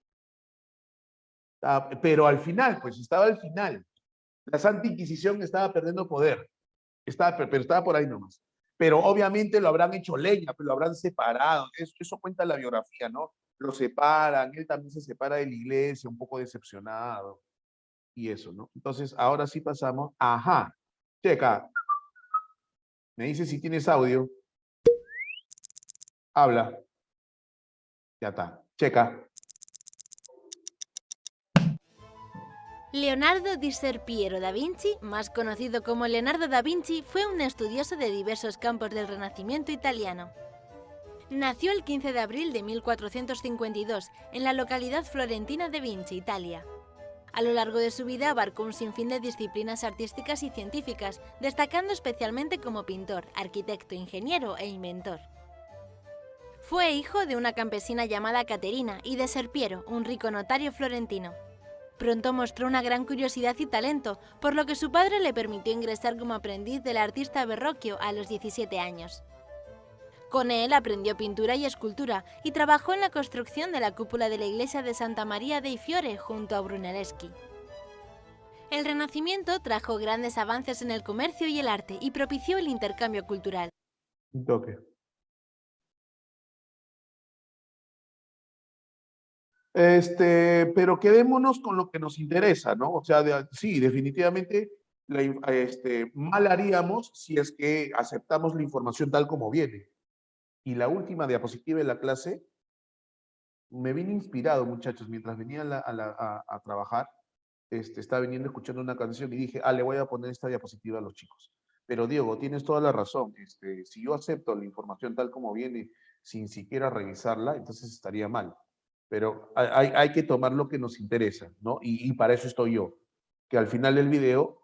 Pero al final, pues estaba al final. La Santa Inquisición estaba perdiendo poder. Pero estaba por ahí nomás. Pero obviamente lo habrán hecho leña, pero lo habrán separado. Eso cuenta la biografía, ¿no? Lo separan, él también se separa de la iglesia, un poco decepcionado. Y eso, ¿no? Entonces, ahora sí pasamos. Ajá. Checa. Me dice si tienes audio. Habla. Ya está. Checa. Leonardo di Serpiero da Vinci, más conocido como Leonardo da Vinci, fue un estudioso de diversos campos del Renacimiento italiano. Nació el 15 de abril de 1452 en la localidad florentina de Vinci, Italia. A lo largo de su vida abarcó un sinfín de disciplinas artísticas y científicas, destacando especialmente como pintor, arquitecto, ingeniero e inventor. Fue hijo de una campesina llamada Caterina y de Serpiero, un rico notario florentino. Pronto mostró una gran curiosidad y talento, por lo que su padre le permitió ingresar como aprendiz del artista Verrocchio a los 17 años. Con él aprendió pintura y escultura y trabajó en la construcción de la cúpula de la iglesia de Santa María dei Fiore junto a Brunelleschi. El Renacimiento trajo grandes avances en el comercio y el arte y propició el intercambio cultural. Un toque. Pero quedémonos con lo que nos interesa, ¿no? O sea, sí, definitivamente mal haríamos si es que aceptamos la información tal como viene. Y la última diapositiva de la clase, me vine inspirado, muchachos, mientras venía a trabajar, estaba viniendo escuchando una canción y dije, le voy a poner esta diapositiva a los chicos. Pero Diego, tienes toda la razón. Si yo acepto la información tal como viene, sin siquiera revisarla, entonces estaría mal. Pero hay que tomar lo que nos interesa, ¿no? Y para eso estoy yo. Que al final del video,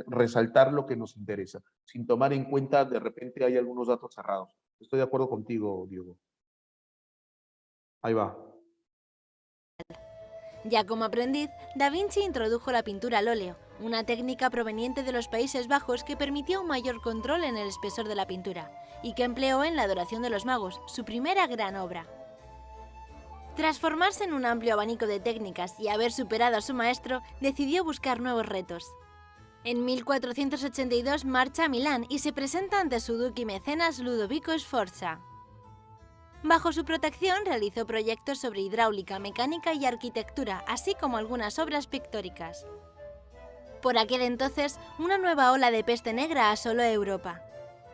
resaltar lo que nos interesa, sin tomar en cuenta, de repente hay algunos datos cerrados. Estoy de acuerdo contigo, Diego. Ahí va. Ya como aprendiz, Da Vinci introdujo la pintura al óleo, una técnica proveniente de los Países Bajos que permitía un mayor control en el espesor de la pintura, y que empleó en La adoración de los magos, su primera gran obra. Tras formarse en un amplio abanico de técnicas y haber superado a su maestro, decidió buscar nuevos retos. En 1482 marcha a Milán y se presenta ante su duque y mecenas Ludovico Sforza. Bajo su protección realizó proyectos sobre hidráulica, mecánica y arquitectura, así como algunas obras pictóricas. Por aquel entonces, una nueva ola de peste negra asoló Europa.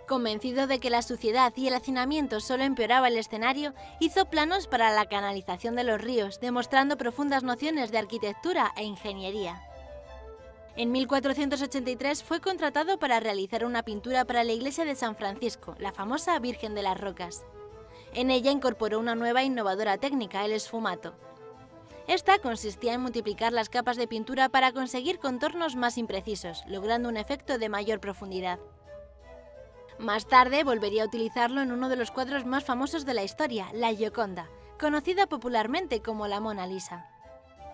Convencido de que la suciedad y el hacinamiento solo empeoraba el escenario, hizo planos para la canalización de los ríos, demostrando profundas nociones de arquitectura e ingeniería. En 1483 fue contratado para realizar una pintura para la iglesia de San Francisco, la famosa Virgen de las Rocas. En ella incorporó una nueva e innovadora técnica, el esfumato. Esta consistía en multiplicar las capas de pintura para conseguir contornos más imprecisos, logrando un efecto de mayor profundidad. Más tarde volvería a utilizarlo en uno de los cuadros más famosos de la historia, la Gioconda, conocida popularmente como la Mona Lisa.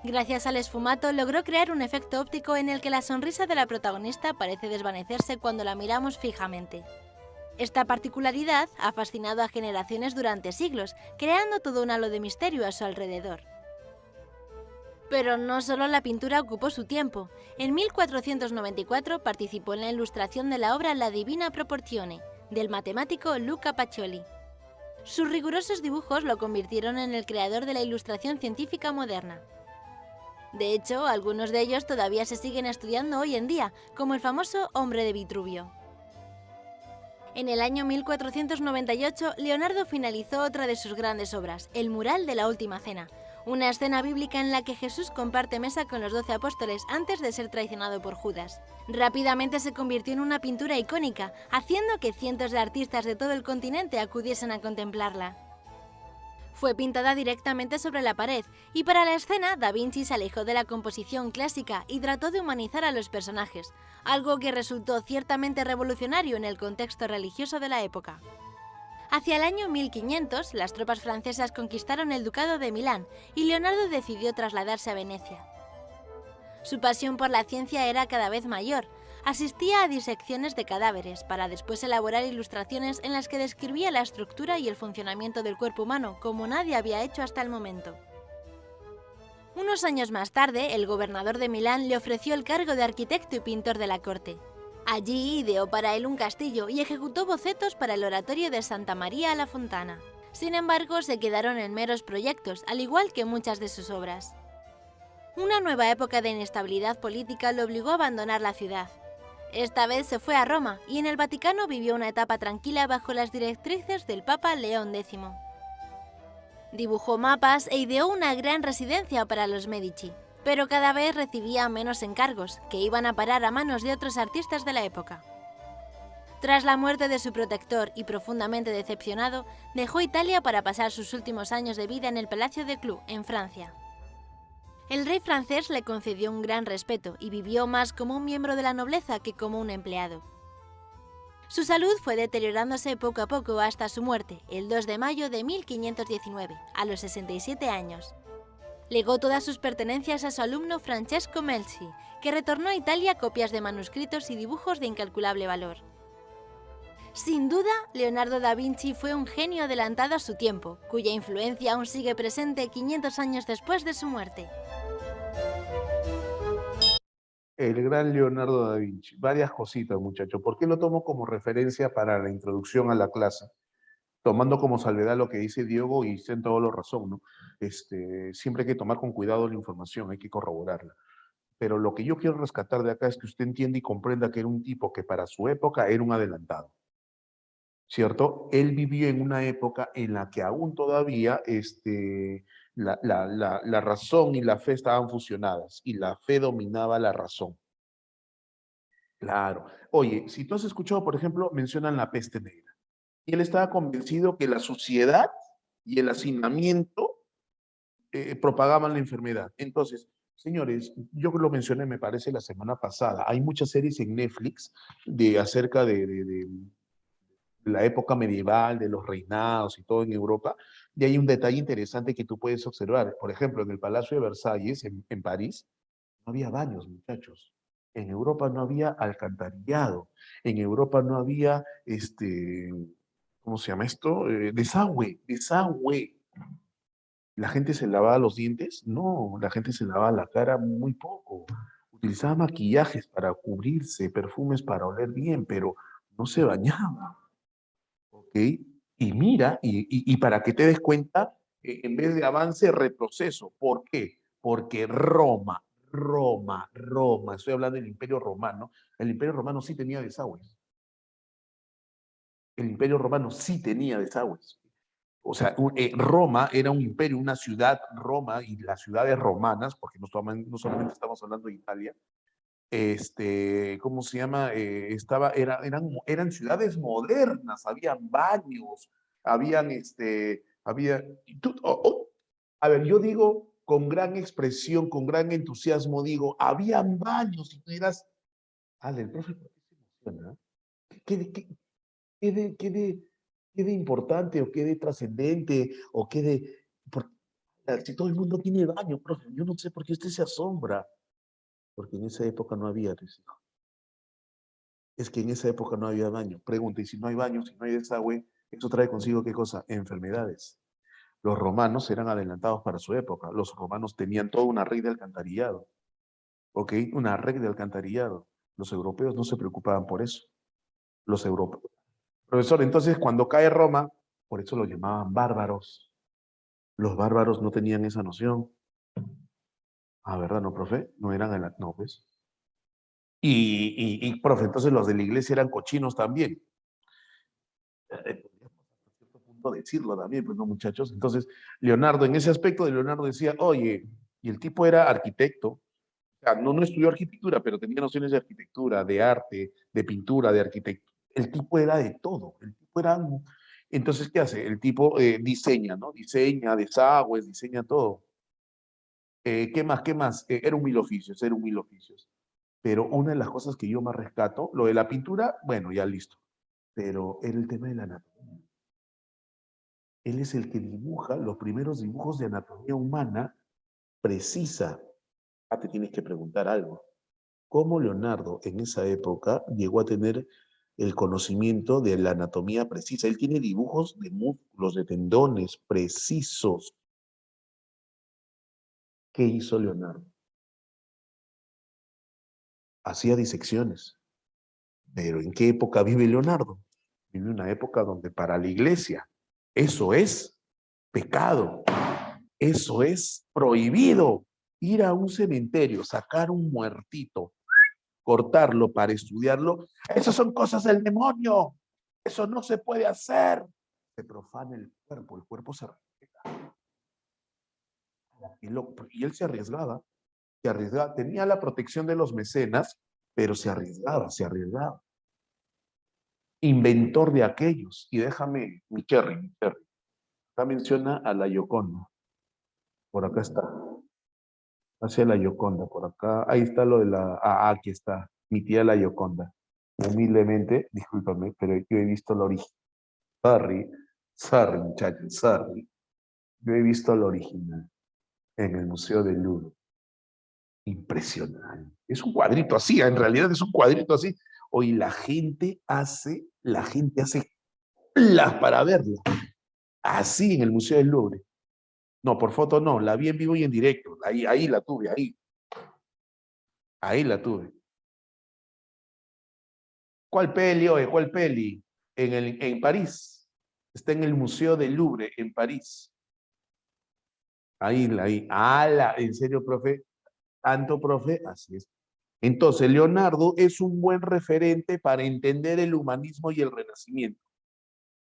Gracias al esfumato logró crear un efecto óptico en el que la sonrisa de la protagonista parece desvanecerse cuando la miramos fijamente. Esta particularidad ha fascinado a generaciones durante siglos, creando todo un halo de misterio a su alrededor. Pero no solo la pintura ocupó su tiempo. En 1494 participó en la ilustración de la obra La Divina Proporzione, del matemático Luca Pacioli. Sus rigurosos dibujos lo convirtieron en el creador de la ilustración científica moderna. De hecho, algunos de ellos todavía se siguen estudiando hoy en día, como el famoso Hombre de Vitruvio. En el año 1498, Leonardo finalizó otra de sus grandes obras, el mural de la Última Cena, una escena bíblica en la que Jesús comparte mesa con los 12 apóstoles antes de ser traicionado por Judas. Rápidamente se convirtió en una pintura icónica, haciendo que cientos de artistas de todo el continente acudiesen a contemplarla. Fue pintada directamente sobre la pared, y para la escena Da Vinci se alejó de la composición clásica y trató de humanizar a los personajes, algo que resultó ciertamente revolucionario en el contexto religioso de la época. Hacia el año 1500, las tropas francesas conquistaron el ducado de Milán y Leonardo decidió trasladarse a Venecia. Su pasión por la ciencia era cada vez mayor. Asistía a disecciones de cadáveres para después elaborar ilustraciones en las que describía la estructura y el funcionamiento del cuerpo humano como nadie había hecho hasta el momento. Unos años más tarde, el gobernador de Milán le ofreció el cargo de arquitecto y pintor de la corte. Allí ideó para él un castillo y ejecutó bocetos para el oratorio de Santa María la Fontana. Sin embargo, se quedaron en meros proyectos, al igual que muchas de sus obras. Una nueva época de inestabilidad política lo obligó a abandonar la ciudad. Esta vez se fue a Roma y en el Vaticano vivió una etapa tranquila bajo las directrices del Papa León X. Dibujó mapas e ideó una gran residencia para los Medici, pero cada vez recibía menos encargos, que iban a parar a manos de otros artistas de la época. Tras la muerte de su protector y profundamente decepcionado, dejó Italia para pasar sus últimos años de vida en el Palacio de Clou, en Francia. El rey francés le concedió un gran respeto y vivió más como un miembro de la nobleza que como un empleado. Su salud fue deteriorándose poco a poco hasta su muerte, el 2 de mayo de 1519, a los 67 años. Legó todas sus pertenencias a su alumno Francesco Melzi, que retornó a Italia copias de manuscritos y dibujos de incalculable valor. Sin duda, Leonardo da Vinci fue un genio adelantado a su tiempo, cuya influencia aún sigue presente 500 años después de su muerte. El gran Leonardo da Vinci. Varias cositas, muchachos. ¿Por qué lo tomo como referencia para la introducción a la clase? Tomando como salvedad lo que dice Diego y en todo lo razón, ¿no? Siempre hay que tomar con cuidado la información, hay que corroborarla. Pero lo que yo quiero rescatar de acá es que usted entienda y comprenda que era un tipo que para su época era un adelantado, ¿cierto? Él vivió en una época en la que aún todavía la razón y la fe estaban fusionadas y la fe dominaba la razón. Claro. Oye, si tú has escuchado, por ejemplo, mencionan la peste negra. Y él estaba convencido que la suciedad y el hacinamiento propagaban la enfermedad. Entonces, señores, yo lo mencioné, me parece, la semana pasada. Hay muchas series en Netflix acerca de la época medieval, de los reinados y todo en Europa. Y hay un detalle interesante que tú puedes observar. Por ejemplo, en el Palacio de Versalles, en París, no había baños, muchachos. En Europa no había alcantarillado. En Europa no había, ¿cómo se llama esto? Desagüe, desagüe. ¿La gente se lavaba los dientes? No, la gente se lavaba la cara muy poco. Utilizaba maquillajes para cubrirse, perfumes para oler bien, pero no se bañaba. ¿Ok? Y mira, y para que te des cuenta, en vez de avance, retroceso. ¿Por qué? Porque Roma, estoy hablando del Imperio Romano, el Imperio Romano sí tenía desagües. El Imperio Romano sí tenía desagües. O sea, Roma era un imperio, una ciudad, Roma y las ciudades romanas, porque no solamente estamos hablando de Italia, ¿cómo se llama? Eran ciudades modernas, habían baños, había, a ver, yo digo con gran expresión, con gran entusiasmo, digo, habían baños, y tú dirás, el profe, ¿por qué se emociona? ¿Qué de importante o qué de trascendente o qué de... si todo el mundo tiene baño, profe, yo no sé por qué usted se asombra. Porque en esa época no había, hijo. Es que en esa época no había baño. Pregunta, y si no hay baño, si no hay desagüe, eso trae consigo ¿qué cosa? Enfermedades. Los romanos eran adelantados para su época. Los romanos tenían toda una red de alcantarillado. ¿Ok? Una red de alcantarillado. Los europeos no se preocupaban por eso. Los europeos. Profesor, entonces cuando cae Roma, por eso lo llamaban bárbaros. Los bárbaros no tenían esa noción. Ah, ¿verdad, no, profe? No eran no, pues. Profe, entonces los de la iglesia eran cochinos también. Podríamos hasta cierto punto decirlo también, pues no, muchachos. Entonces, Leonardo, en ese aspecto de Leonardo decía, oye, y el tipo era arquitecto. O sea, no estudió arquitectura, pero tenía nociones de arquitectura, de arte, de pintura, de arquitectura. El tipo era de todo. El tipo era... Entonces, ¿qué hace? El tipo diseña, ¿no? Diseña desagües, diseña todo. ¿Qué más? ¿Qué más? Era un mil oficios, era un mil oficios. Pero una de las cosas que yo más rescato, lo de la pintura, bueno, ya listo. Pero era el tema de la anatomía. Él es el que dibuja los primeros dibujos de anatomía humana precisa. Ah, te tienes que preguntar algo. ¿Cómo Leonardo en esa época llegó a tener el conocimiento de la anatomía precisa? Él tiene dibujos de músculos, de tendones precisos. ¿Qué hizo Leonardo? Hacía disecciones. Pero ¿en qué época vive Leonardo? Vive una época donde para la iglesia eso es pecado. Eso es prohibido. Ir a un cementerio, sacar un muertito, cortarlo para estudiarlo, esas son cosas del demonio. Eso no se puede hacer. Se profana el cuerpo se respeta. Y él se arriesgaba, tenía la protección de los mecenas, pero se arriesgaba, se arriesgaba. Inventor de aquellos. Y déjame, mi Cherry. Acá menciona a la Gioconda. Por acá está. Hacia la Gioconda, por acá. Ahí está lo de la... Ah, aquí está. Mi tía la Gioconda. Humildemente, discúlpame, pero yo he visto la original. Sorry, muchachos, sorry. Yo he visto la original en el Museo del Louvre. Impresionante. Es un cuadrito así, en realidad es un cuadrito así. Hoy la gente hace las para verlo. Así en el Museo del Louvre. No, por foto no, la vi en vivo y en directo. Ahí la tuve, ahí la tuve. ¿Cuál peli, oye? ¿Cuál peli? En París. Está en el Museo del Louvre, en París. Ahí. ¡Hala! ¿En serio, profe? ¿Tanto, profe? Así es. Entonces, Leonardo es un buen referente para entender el humanismo y el renacimiento.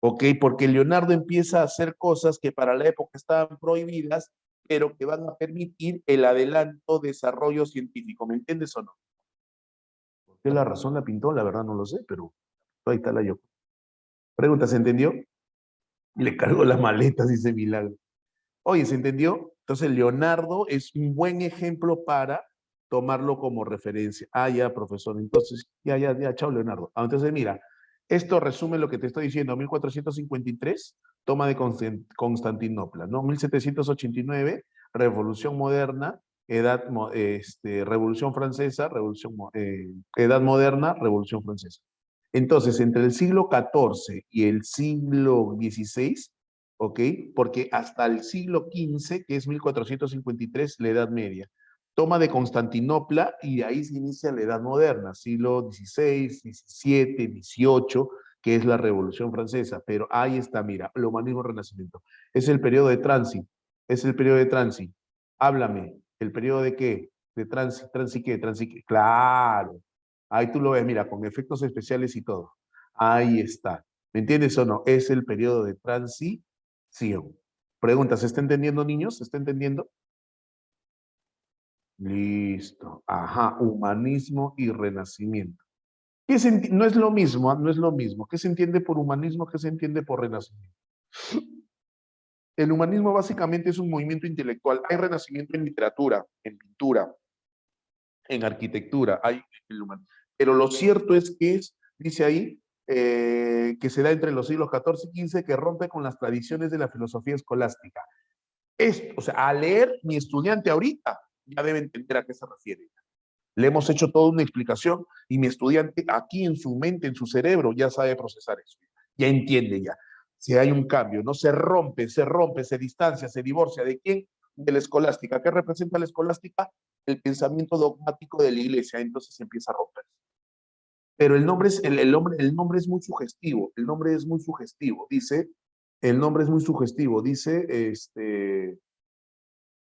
¿Ok? Porque Leonardo empieza a hacer cosas que para la época estaban prohibidas, pero que van a permitir el adelanto, desarrollo científico. ¿Me entiendes o no? ¿Por qué la razón la pintó? La verdad no lo sé, pero ahí está la yo. Pregunta, ¿se entendió? Le cargo las maletas, dice Milagro. Oye, ¿se entendió? Entonces, Leonardo es un buen ejemplo para tomarlo como referencia. Ah, ya, profesor. Entonces, ya, chao, Leonardo. Ah, entonces, mira, esto resume lo que te estoy diciendo. 1453, toma de Constantinopla, ¿no? 1789, Revolución Moderna, Revolución Francesa, Edad Moderna, Revolución Francesa. Entonces, entre el siglo XIV y el siglo XVI, ¿ok? Porque hasta el siglo XV, que es 1453, la Edad Media, toma de Constantinopla y de ahí se inicia la Edad Moderna, siglo XVI, XVII, XVIII, que es la Revolución Francesa. Pero ahí está, mira, el humanismo renacimiento. Es el periodo de tránsito. Es el periodo de tránsito. Háblame, ¿el periodo de qué? De tránsito, ¿qué? Claro. Ahí tú lo ves, mira, con efectos especiales y todo. Ahí está. ¿Me entiendes o no? Es el periodo de transición. Pregunta, ¿se está entendiendo, niños? ¿Se está entendiendo? Listo. Ajá, humanismo y renacimiento. No es lo mismo, ¿ah? No es lo mismo. ¿Qué se entiende por humanismo? ¿Qué se entiende por renacimiento? El humanismo básicamente es un movimiento intelectual. Hay renacimiento en literatura, en pintura, en arquitectura. Pero lo cierto es que dice ahí, que se da entre los siglos XIV y XV, que rompe con las tradiciones de la filosofía escolástica. Esto, o sea, a leer mi estudiante ahorita ya debe entender a qué se refiere. Le hemos hecho toda una explicación y mi estudiante aquí en su mente, en su cerebro, ya sabe procesar eso. Ya entiende ya. Si hay un cambio, no se rompe, se distancia, se divorcia. ¿De quién? De la escolástica. ¿Qué representa la escolástica? El pensamiento dogmático de la iglesia. Entonces se empieza a romper. Pero el nombre el nombre es muy sugestivo. El nombre es muy sugestivo. Dice, el nombre es muy sugestivo. Dice,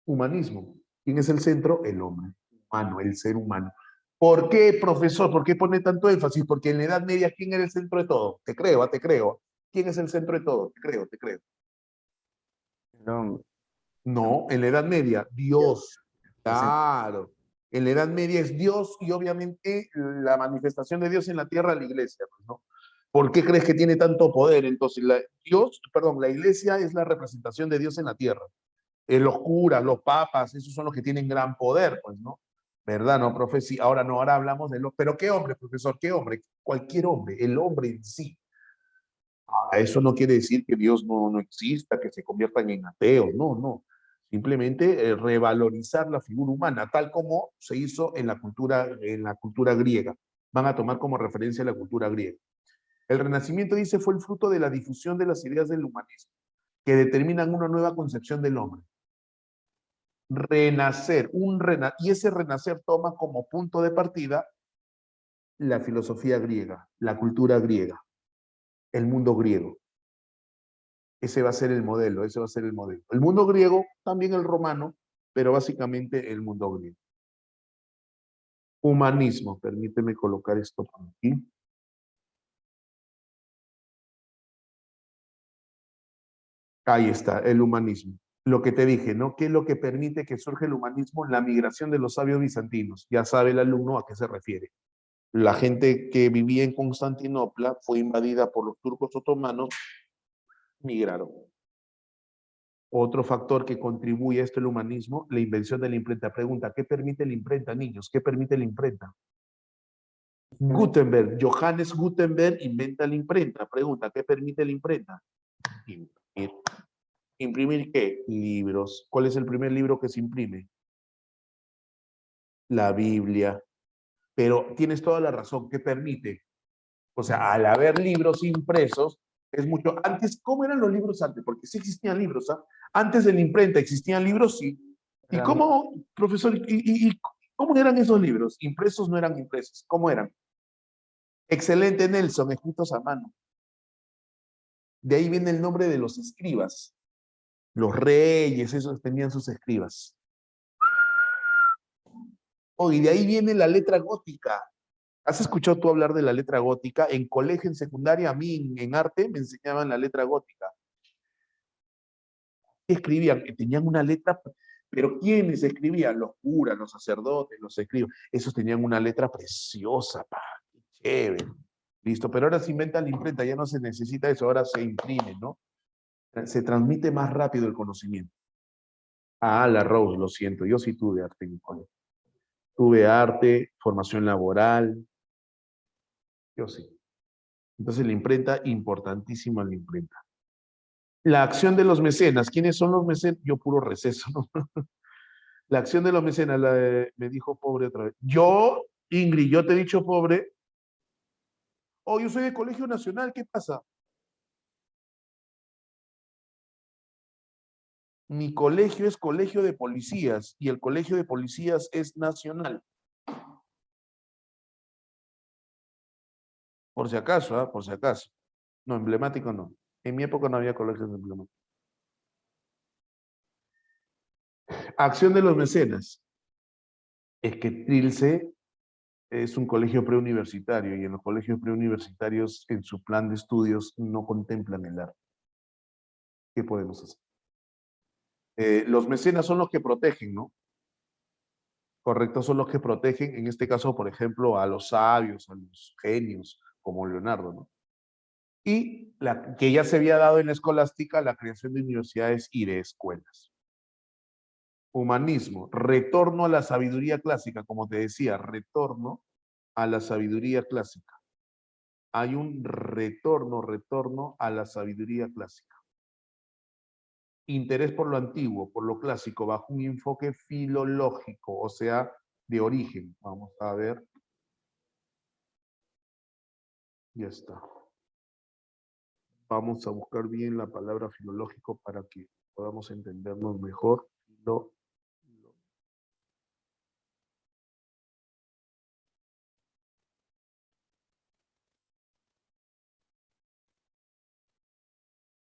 humanismo. ¿Quién es el centro? El hombre humano, el ser humano. ¿Por qué, profesor? ¿Por qué pone tanto énfasis? Porque en la Edad Media, ¿quién era el centro de todo? Te creo, te creo. ¿Quién es el centro de todo? Te creo, te creo. El hombre. No, en la Edad Media, Dios. Claro. En la Edad Media es Dios y obviamente la manifestación de Dios en la tierra, la iglesia, pues, ¿no? ¿Por qué crees que tiene tanto poder? Entonces, la iglesia es la representación de Dios en la tierra. Los curas, los papas, esos son los que tienen gran poder, pues, ¿no? ¿Verdad, no, profe? Sí, ahora no, ahora hablamos de los... Pero ¿qué hombre, profesor? ¿Qué hombre? Cualquier hombre, el hombre en sí. Ahora, eso no quiere decir que Dios no exista, que se conviertan en ateos, no, no. Simplemente revalorizar la figura humana, tal como se hizo en la cultura griega. Van a tomar como referencia la cultura griega. El Renacimiento, dice, fue el fruto de la difusión de las ideas del humanismo, que determinan una nueva concepción del hombre. Renacer, y ese renacer toma como punto de partida la filosofía griega, la cultura griega, el mundo griego. Ese va a ser el modelo, ese va a ser el modelo. El mundo griego, también el romano, pero básicamente el mundo griego. Humanismo, permíteme colocar esto por aquí. Ahí está, el humanismo. Lo que te dije, ¿no? ¿Qué es lo que permite que surja el humanismo? La migración de los sabios bizantinos. Ya sabe el alumno a qué se refiere. La gente que vivía en Constantinopla fue invadida por los turcos otomanos, migraron. Otro factor que contribuye a esto el humanismo, la invención de la imprenta. Pregunta, ¿qué permite la imprenta, niños? ¿Qué permite la imprenta? Gutenberg, Johannes Gutenberg inventa la imprenta. Pregunta, ¿qué permite la imprenta? Imprimir. ¿Imprimir qué? Libros. ¿Cuál es el primer libro que se imprime? La Biblia. Pero tienes toda la razón, ¿qué permite? O sea, al haber libros impresos, es mucho. Antes, ¿cómo eran los libros antes? Porque sí existían libros, ¿ah? Antes de la imprenta, ¿existían libros? Sí. ¿Y cómo, profesor, cómo eran esos libros? ¿Impresos no eran impresos? ¿Cómo eran? Excelente, Nelson, escritos a mano. De ahí viene el nombre de los escribas. Los reyes, esos tenían sus escribas. Oh, y de ahí viene la letra gótica. ¿Has escuchado tú hablar de la letra gótica? En colegio, en secundaria, a mí en arte me enseñaban la letra gótica. Escribían, tenían una letra, pero ¿quiénes escribían? Los curas, los sacerdotes, los escribas. Esos tenían una letra preciosa, pa, qué chévere. Listo, pero ahora se inventa la imprenta, ya no se necesita eso, ahora se imprime, ¿no? Se transmite más rápido el conocimiento. Ah, la Rose, lo siento, yo sí tuve arte en mi colegio. Tuve arte, formación laboral, yo sí. Entonces la imprenta, importantísima la imprenta. La acción de los mecenas. ¿Quiénes son los mecenas? Yo puro receso, ¿no? La acción de los mecenas, me dijo pobre otra vez. Yo, Ingrid, yo te he dicho pobre. Oh, yo soy de Colegio Nacional, ¿qué pasa? Mi colegio es colegio de policías y el colegio de policías es nacional. Por si acaso, ¿ah? Por si acaso. No, emblemático no. En mi época no había colegios emblemáticos. Acción de los mecenas. Es que Trilce es un colegio preuniversitario y en los colegios preuniversitarios en su plan de estudios no contemplan el arte. ¿Qué podemos hacer? Los mecenas son los que protegen, ¿no? Correcto, son los que protegen, en este caso, por ejemplo, a los sabios, a los genios, como Leonardo, ¿no? Y que ya se había dado en la escolástica la creación de universidades y de escuelas. Humanismo, retorno a la sabiduría clásica, como te decía, retorno a la sabiduría clásica. Hay un retorno a la sabiduría clásica. Interés por lo antiguo, por lo clásico, bajo un enfoque filológico, o sea, de origen. Vamos a ver. Ya está. Vamos a buscar bien la palabra filológico para que podamos entendernos mejor.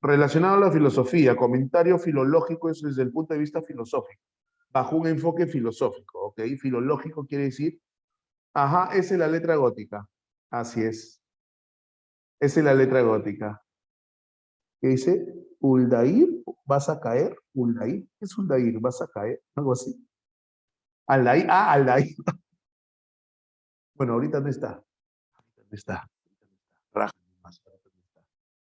Relacionado a la filosofía, comentario filológico es desde el punto de vista filosófico, bajo un enfoque filosófico, ¿ok? Filológico quiere decir, ajá, esa es la letra gótica. Así es. Esa es la letra gótica. ¿Qué dice? Uldair, vas a caer. Uldair, ¿qué es Uldair? Vas a caer, algo así. Aldair, Aldair. Bueno, ahorita no está. Ahorita no está. Raja más, ahorita no está.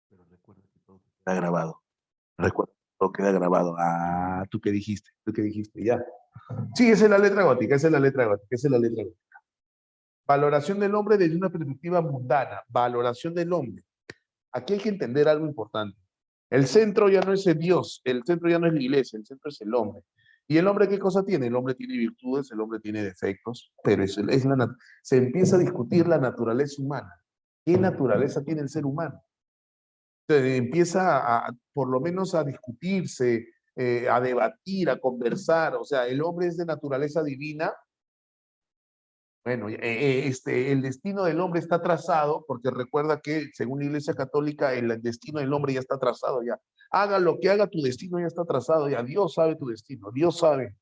Pero recuerda que todo queda grabado. Recuerda que todo queda grabado. Ah, ¿tú qué dijiste? ¿Tú qué dijiste? Ya. Sí, esa es la letra gótica, esa es la letra gótica, esa es la letra gótica. Valoración del hombre desde una perspectiva mundana. Valoración del hombre. Aquí hay que entender algo importante. El centro ya no es el Dios, el centro ya no es la iglesia, el centro es el hombre. ¿Y el hombre qué cosa tiene? El hombre tiene virtudes, el hombre tiene defectos, pero se empieza a discutir la naturaleza humana. ¿Qué naturaleza tiene el ser humano? Se empieza por lo menos a discutirse, a debatir, a conversar. O sea, el hombre es de naturaleza divina. Bueno, el destino del hombre está trazado, porque recuerda que según la Iglesia Católica el destino del hombre ya está trazado ya. Haga lo que haga, tu destino ya está trazado ya. Dios sabe tu destino, Dios sabe.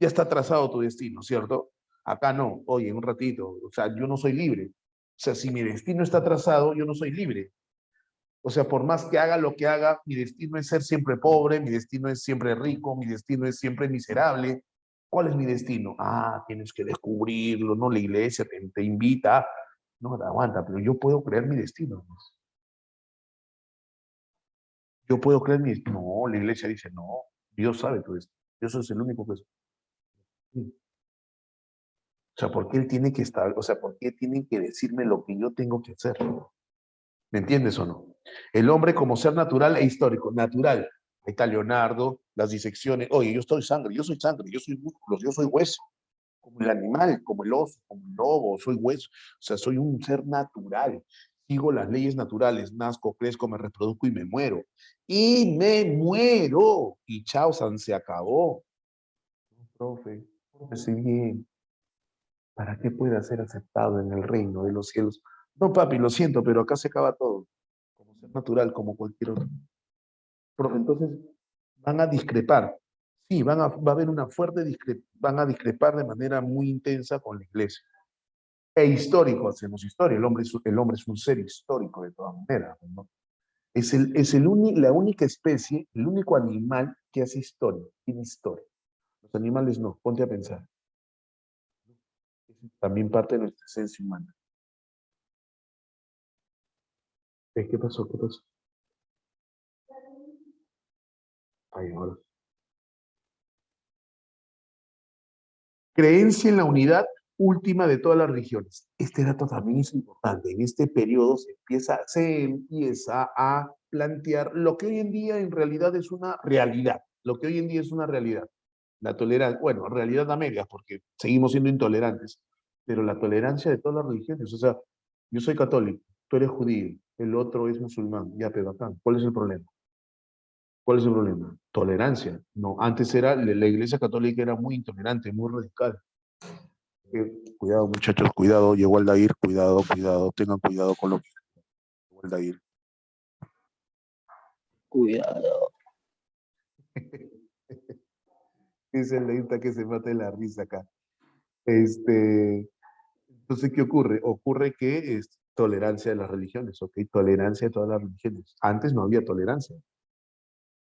Ya está trazado tu destino, ¿cierto? Acá no, oye, un ratito, o sea, yo no soy libre. O sea, si mi destino está trazado, yo no soy libre. O sea, por más que haga lo que haga, mi destino es ser siempre pobre, mi destino es siempre rico, mi destino es siempre miserable. ¿Cuál es mi destino? Ah, tienes que descubrirlo, no la iglesia te invita. No, aguanta, pero yo puedo creer mi destino. Yo puedo creer mi destino. No, la iglesia dice, no, Dios sabe tu destino. Dios es el único que sabe. O sea, ¿por qué él tiene que estar, o sea, por qué tienen que decirme lo que yo tengo que hacer? ¿Me entiendes o no? El hombre como ser natural e histórico. Natural. Ahí está Leonardo, las disecciones. Oye, yo soy sangre, yo soy músculos, yo soy hueso. Como el animal, como el oso, como el lobo, soy hueso. O sea, soy un ser natural. Sigo las leyes naturales. Nazco, crezco, me reproduzco y me muero. Y me muero. Y chao, San, se acabó. Profe, sí bien. Para que pueda ser aceptado en el reino de los cielos. No, papi, lo siento, pero acá se acaba todo. Como ser natural, como cualquier otro. Entonces, van a discrepar. Sí, va a haber una fuerte van a discrepar de manera muy intensa con la iglesia. E histórico, hacemos historia. El hombre es un ser histórico de todas maneras, ¿no? Es la única especie, el único animal que hace historia, tiene historia. Los animales no, ponte a pensar. Es también parte de nuestra esencia humana. ¿Qué pasó? ¿Qué pasó? Ay, ahora. Creencia en la unidad última de todas las religiones. Este dato también es importante. En este periodo se empieza a plantear lo que hoy en día en realidad es una realidad. Lo que hoy en día es una realidad. La tolerancia, bueno, realidad a medias, porque seguimos siendo intolerantes, pero la tolerancia de todas las religiones. O sea, yo soy católico, tú eres judío, el otro es musulmán, ya, pero acá, ¿cuál es el problema? ¿Cuál es el problema? Tolerancia. No, antes la iglesia católica era muy intolerante, muy radical. Cuidado, muchachos, cuidado, llegó Aldair, cuidado, tengan cuidado con lo que llegó Aldair. Cuidado. Dice el leíta que se mate la risa acá. Entonces, ¿qué ocurre? Ocurre que es tolerancia de las religiones, ¿ok? Tolerancia de todas las religiones. Antes no había tolerancia.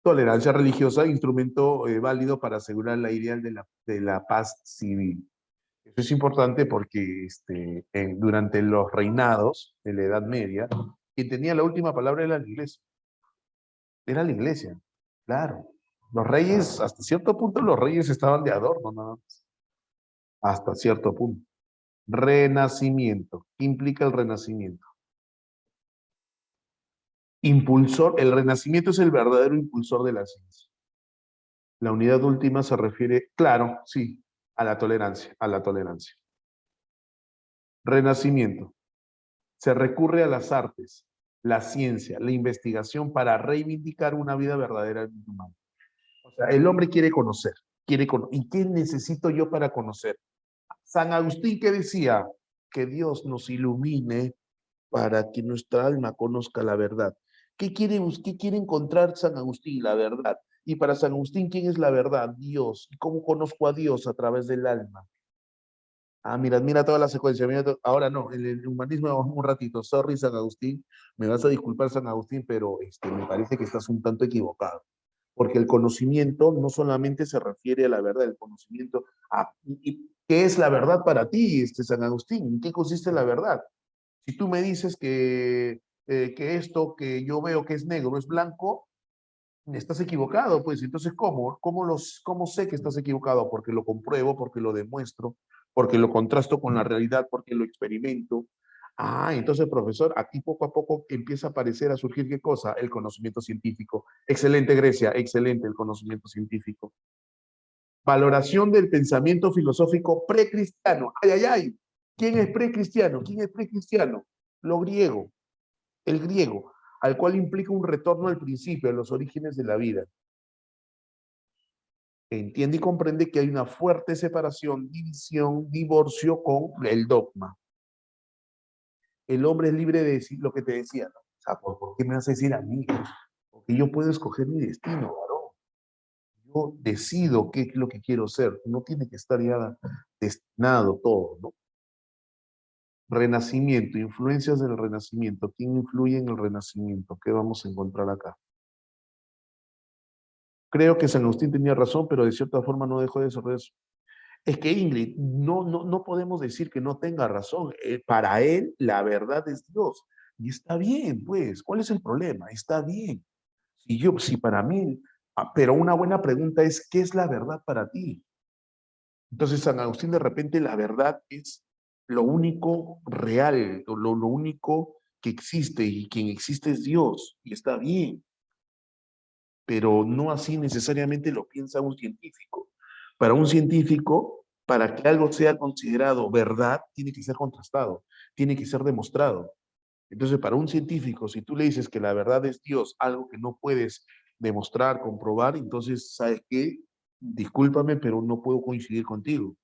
Tolerancia religiosa, instrumento válido para asegurar la ideal de la paz civil. Eso es importante porque durante los reinados de la Edad Media, quien tenía la última palabra era la iglesia. Era la iglesia, claro. Los reyes, hasta cierto punto, los reyes estaban de adorno, nada más. Hasta cierto punto. Renacimiento. ¿Qué implica el renacimiento? Impulsor. El renacimiento es el verdadero impulsor de la ciencia. La unidad última se refiere, claro, sí, a la tolerancia, a la tolerancia. Renacimiento. Se recurre a las artes, la ciencia, la investigación para reivindicar una vida verdaderamente humana. O sea, el hombre quiere conocer, ¿y qué necesito yo para conocer? San Agustín que decía que Dios nos ilumine para que nuestra alma conozca la verdad. Qué quiere encontrar San Agustín? La verdad. Y para San Agustín, ¿quién es la verdad? Dios. ¿Y cómo conozco a Dios? A través del alma. Ah, mira toda la secuencia. Ahora no, en el humanismo vamos un ratito. Sorry, San Agustín. Me vas a disculpar, San Agustín, pero me parece que estás un tanto equivocado. Porque el conocimiento no solamente se refiere a la verdad, el conocimiento. ¿Y qué es la verdad para ti, San Agustín? ¿En qué consiste la verdad? Si tú me dices que esto que yo veo que es negro es blanco, estás equivocado, pues. Entonces, ¿cómo sé que estás equivocado? Porque lo compruebo, porque lo demuestro, porque lo contrasto con la realidad, porque lo experimento. Ah, entonces, profesor, aquí poco a poco empieza a aparecer, a surgir ¿qué cosa? El conocimiento científico. Excelente, Grecia, excelente el conocimiento científico. Valoración del pensamiento filosófico precristiano. Ay, ay, ay. ¿Quién es precristiano? ¿Quién es precristiano? Lo griego, el griego, al cual implica un retorno al principio, a los orígenes de la vida. Entiende y comprende que hay una fuerte separación, división, divorcio con el dogma. El hombre es libre de decir lo que te decía, ¿no? O sea, ¿por qué me vas a decir a mí? Porque yo puedo escoger mi destino, varón. Yo decido qué es lo que quiero ser. No tiene que estar ya destinado todo, ¿no? Renacimiento, influencias del Renacimiento. ¿Quién influye en el Renacimiento? ¿Qué vamos a encontrar acá? Creo que San Agustín tenía razón, pero de cierta forma no dejó de ser eso. Es que Ingrid, no podemos decir que no tenga razón. Para él, la verdad es Dios. Y está bien, pues. ¿Cuál es el problema? Está bien. Si para mí, pero una buena pregunta es, ¿qué es la verdad para ti? Entonces, San Agustín, de repente, la verdad es lo único real, lo único que existe, y quien existe es Dios. Y está bien. Pero no así necesariamente lo piensa un científico. Para un científico, para que algo sea considerado verdad, tiene que ser contrastado, tiene que ser demostrado. Entonces, para un científico, si tú le dices que la verdad es Dios, algo que no puedes demostrar, comprobar, entonces, ¿sabes qué? Discúlpame, pero no puedo coincidir contigo.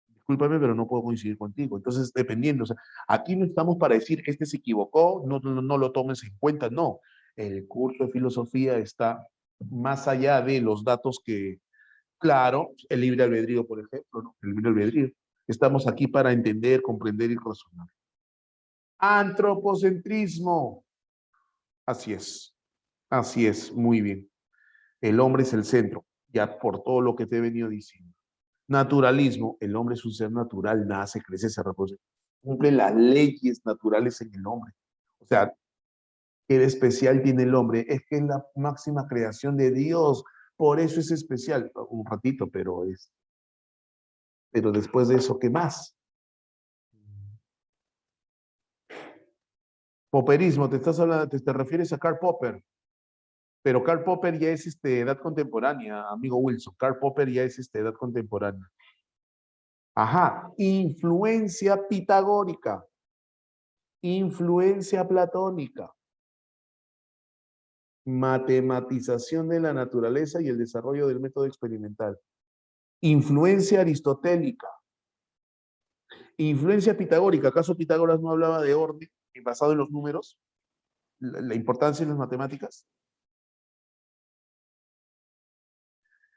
Discúlpame, pero no puedo coincidir contigo. Entonces, dependiendo, o sea, aquí no estamos para decir, este se equivocó, no lo tomes en cuenta, no. El curso de filosofía está más allá de los datos que, claro, el libre albedrío, por ejemplo, ¿no? El libre albedrío. Estamos aquí para entender, comprender y razonar. Antropocentrismo. Así es, muy bien. El hombre es el centro, ya por todo lo que te he venido diciendo. Naturalismo, el hombre es un ser natural, nace, crece, se reproduce. Cumple las leyes naturales en el hombre. O sea, ¿qué de especial tiene el hombre? Es que es la máxima creación de Dios, por eso es especial. Un ratito, pero después de eso, ¿qué más? Popperismo, te refieres a Karl Popper, pero Karl Popper ya es edad contemporánea, amigo Wilson. Karl Popper ya es edad contemporánea. Ajá, influencia pitagórica, influencia platónica, matematización de la naturaleza y el desarrollo del método experimental, influencia aristotélica, influencia pitagórica. ¿Acaso Pitágoras no hablaba de orden basado en los números? La importancia en las matemáticas.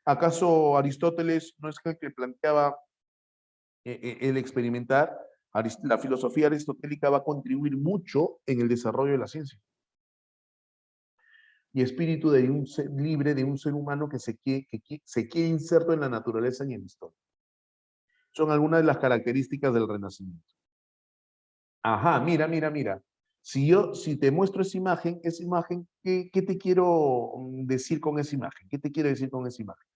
¿Acaso Aristóteles no es el que planteaba el experimentar? La filosofía aristotélica va a contribuir mucho en el desarrollo de la ciencia. Y espíritu de un ser libre, de un ser humano que se quede inserto en la naturaleza y en la historia. Son algunas de las características del Renacimiento. Ajá, mira. Si te muestro esa imagen, ¿qué te quiero decir con esa imagen? ¿Qué te quiero decir con esa imagen?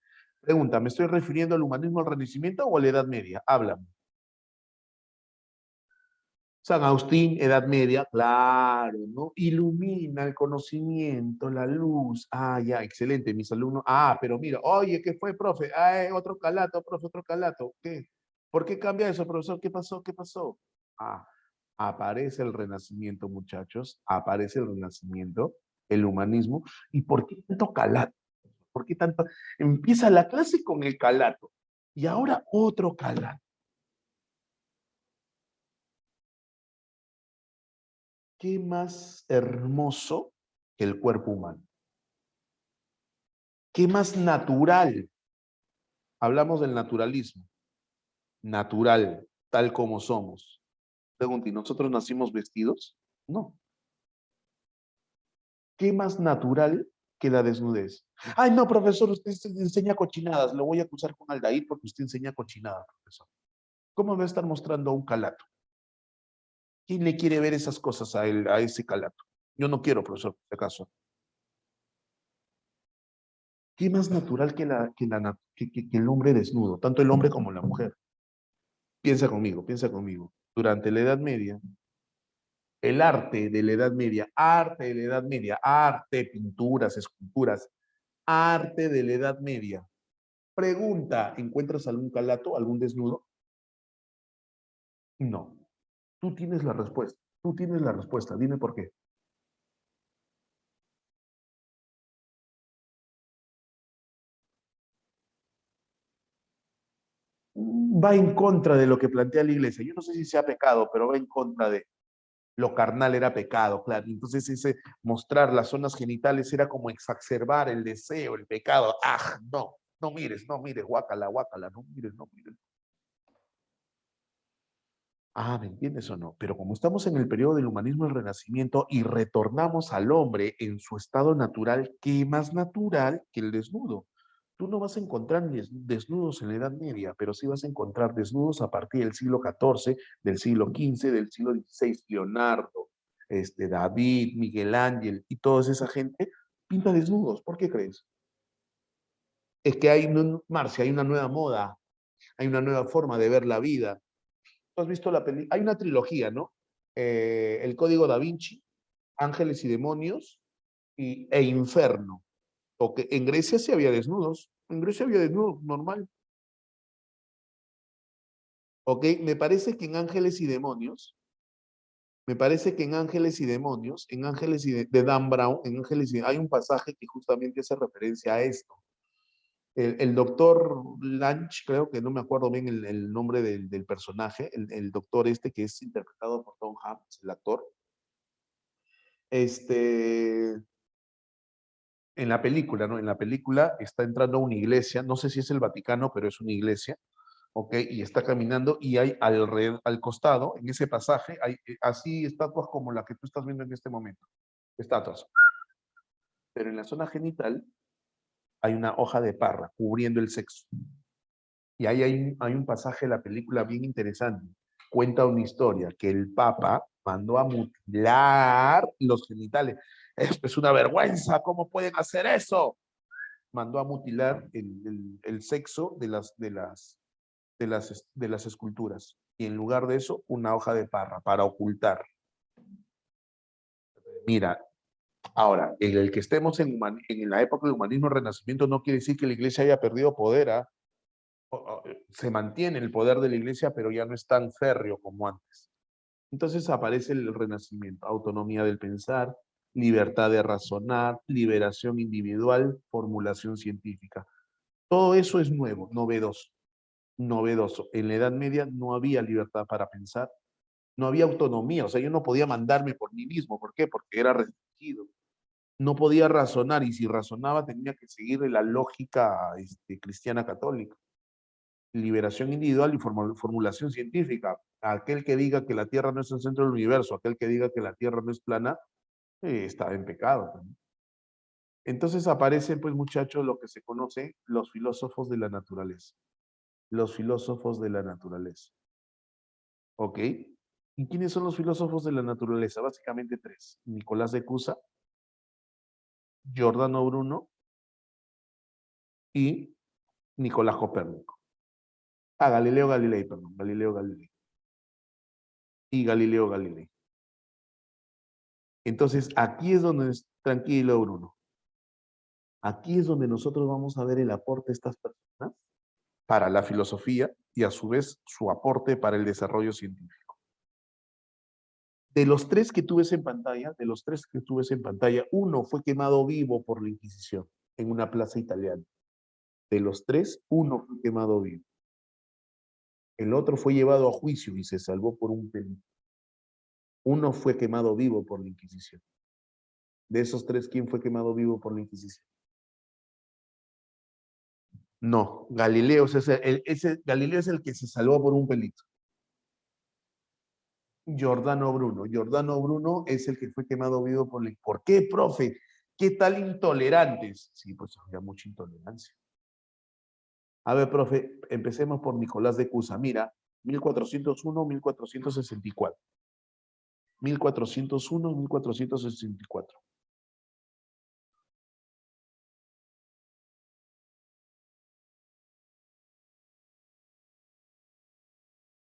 Pregunta, ¿me estoy refiriendo al humanismo, al Renacimiento o a la Edad Media? Háblame. San Agustín, Edad Media, claro, ¿no? Ilumina el conocimiento, la luz. Ah, ya, excelente, mis alumnos. Ah, pero mira, oye, ¿qué fue, profe? Ah, otro calato, profe, otro calato. ¿Qué? ¿Por qué cambia eso, profesor? ¿Qué pasó? ¿Qué pasó? Ah, Aparece el Renacimiento, muchachos, aparece el Renacimiento, el humanismo. ¿Y por qué tanto calato? ¿Por qué tanto? Empieza la clase con el calato y ahora otro calato. ¿Qué más hermoso que el cuerpo humano? ¿Qué más natural? Hablamos del naturalismo. Natural, tal como somos. Pregunta, ¿y nosotros nacimos vestidos? No. ¿Qué más natural que la desnudez? Ay, no, profesor, usted enseña cochinadas. Lo voy a acusar con Aldair porque usted enseña cochinadas, profesor. ¿Cómo va a estar mostrando un calato? ¿Quién le quiere ver esas cosas a él, a ese calato? Yo no quiero, profesor, por si acaso. ¿Qué más natural que el hombre desnudo? Tanto el hombre como la mujer. Piensa conmigo, piensa conmigo. Durante la Edad Media, el arte de la Edad Media, arte de la Edad Media, arte, pinturas, esculturas, arte de la Edad Media. Pregunta, ¿encuentras algún calato, algún desnudo? No. Tú tienes la respuesta. Tú tienes la respuesta. Dime por qué. Va en contra de lo que plantea la iglesia. Yo no sé si sea pecado, pero va en contra de lo carnal era pecado, claro. Entonces ese mostrar las zonas genitales era como exacerbar el deseo, el pecado. ¡Ah! No, no mires, guácala, guácala, no mires, no mires. Ah, ¿me entiendes o no? Pero como estamos en el periodo del humanismo y el renacimiento y retornamos al hombre en su estado natural, ¿qué más natural que el desnudo? Tú no vas a encontrar desnudos en la Edad Media, pero sí vas a encontrar desnudos a partir del siglo XIV, del siglo XV, del siglo XVI. Leonardo, David, Miguel Ángel y toda esa gente pinta desnudos. ¿Por qué crees? Es que hay, Marcia, hay una nueva moda, hay una nueva forma de ver la vida. ¿Tú has visto la película? Hay una trilogía, ¿no? El Código Da Vinci, Ángeles y Demonios e Inferno. Porque en Grecia sí había desnudos. En Grecia había desnudos, normal. Ok, me parece que en Ángeles y Demonios, me parece que en Ángeles y Demonios, en Ángeles de Dan Brown, en Ángeles y hay un pasaje que justamente hace referencia a esto. El doctor Lange, creo que no me acuerdo bien el nombre del personaje, el doctor este que es interpretado por Tom Hanks, el actor, en la película, ¿no? En la película está entrando a una iglesia, no sé si es el Vaticano, pero es una iglesia, ¿ok? Y está caminando y hay al costado, en ese pasaje, hay así estatuas como la que tú estás viendo en este momento, estatuas. Pero en la zona genital hay una hoja de parra cubriendo el sexo. Y ahí hay un pasaje de la película bien interesante. Cuenta una historia que el Papa mandó a mutilar los genitales. Esto es una vergüenza, ¿cómo pueden hacer eso? Mandó a mutilar el sexo de las esculturas. Y en lugar de eso, una hoja de parra para ocultar. Mira, ahora, en el que estemos en la época del humanismo renacimiento no quiere decir que la iglesia haya perdido poder, ¿ah? Se mantiene el poder de la iglesia, pero ya no es tan férreo como antes. Entonces aparece el renacimiento, autonomía del pensar, libertad de razonar, liberación individual, formulación científica. Todo eso es nuevo, novedoso, novedoso. En la Edad Media no había libertad para pensar, no había autonomía, o sea, yo no podía mandarme por mí mismo. ¿Por qué? Porque era restringido. No podía razonar y si razonaba tenía que seguir la lógica cristiana católica. Liberación individual y formulación científica. Aquel que diga que la Tierra no es el centro del universo, aquel que diga que la Tierra no es plana, está en pecado también. Entonces aparecen, pues muchachos, lo que se conoce los filósofos de la naturaleza. Los filósofos de la naturaleza. ¿Ok? ¿Y quiénes son los filósofos de la naturaleza? Básicamente tres. Nicolás de Cusa, Giordano Bruno y Nicolás Copérnico. Ah, Galileo Galilei, perdón. Galileo Galilei. Y Galileo Galilei. Entonces, aquí es donde es tranquilo, Bruno. Aquí es donde nosotros vamos a ver el aporte de estas personas para la filosofía y a su vez su aporte para el desarrollo científico. De los tres que tú ves en pantalla, uno fue quemado vivo por la Inquisición en una plaza italiana. De los tres, uno fue quemado vivo. El otro fue llevado a juicio y se salvó por un pelito. Uno fue quemado vivo por la Inquisición. De esos tres, ¿quién fue quemado vivo por la Inquisición? No, Galileo Galileo es el que se salvó por un pelito. Giordano Bruno es el que fue quemado vivo por la... ¿Por qué, profe? ¿Qué tal intolerantes? Sí, pues había mucha intolerancia. A ver, profe, empecemos por Nicolás de Cusa. Mira, 1401, 1464. 1401, 1464.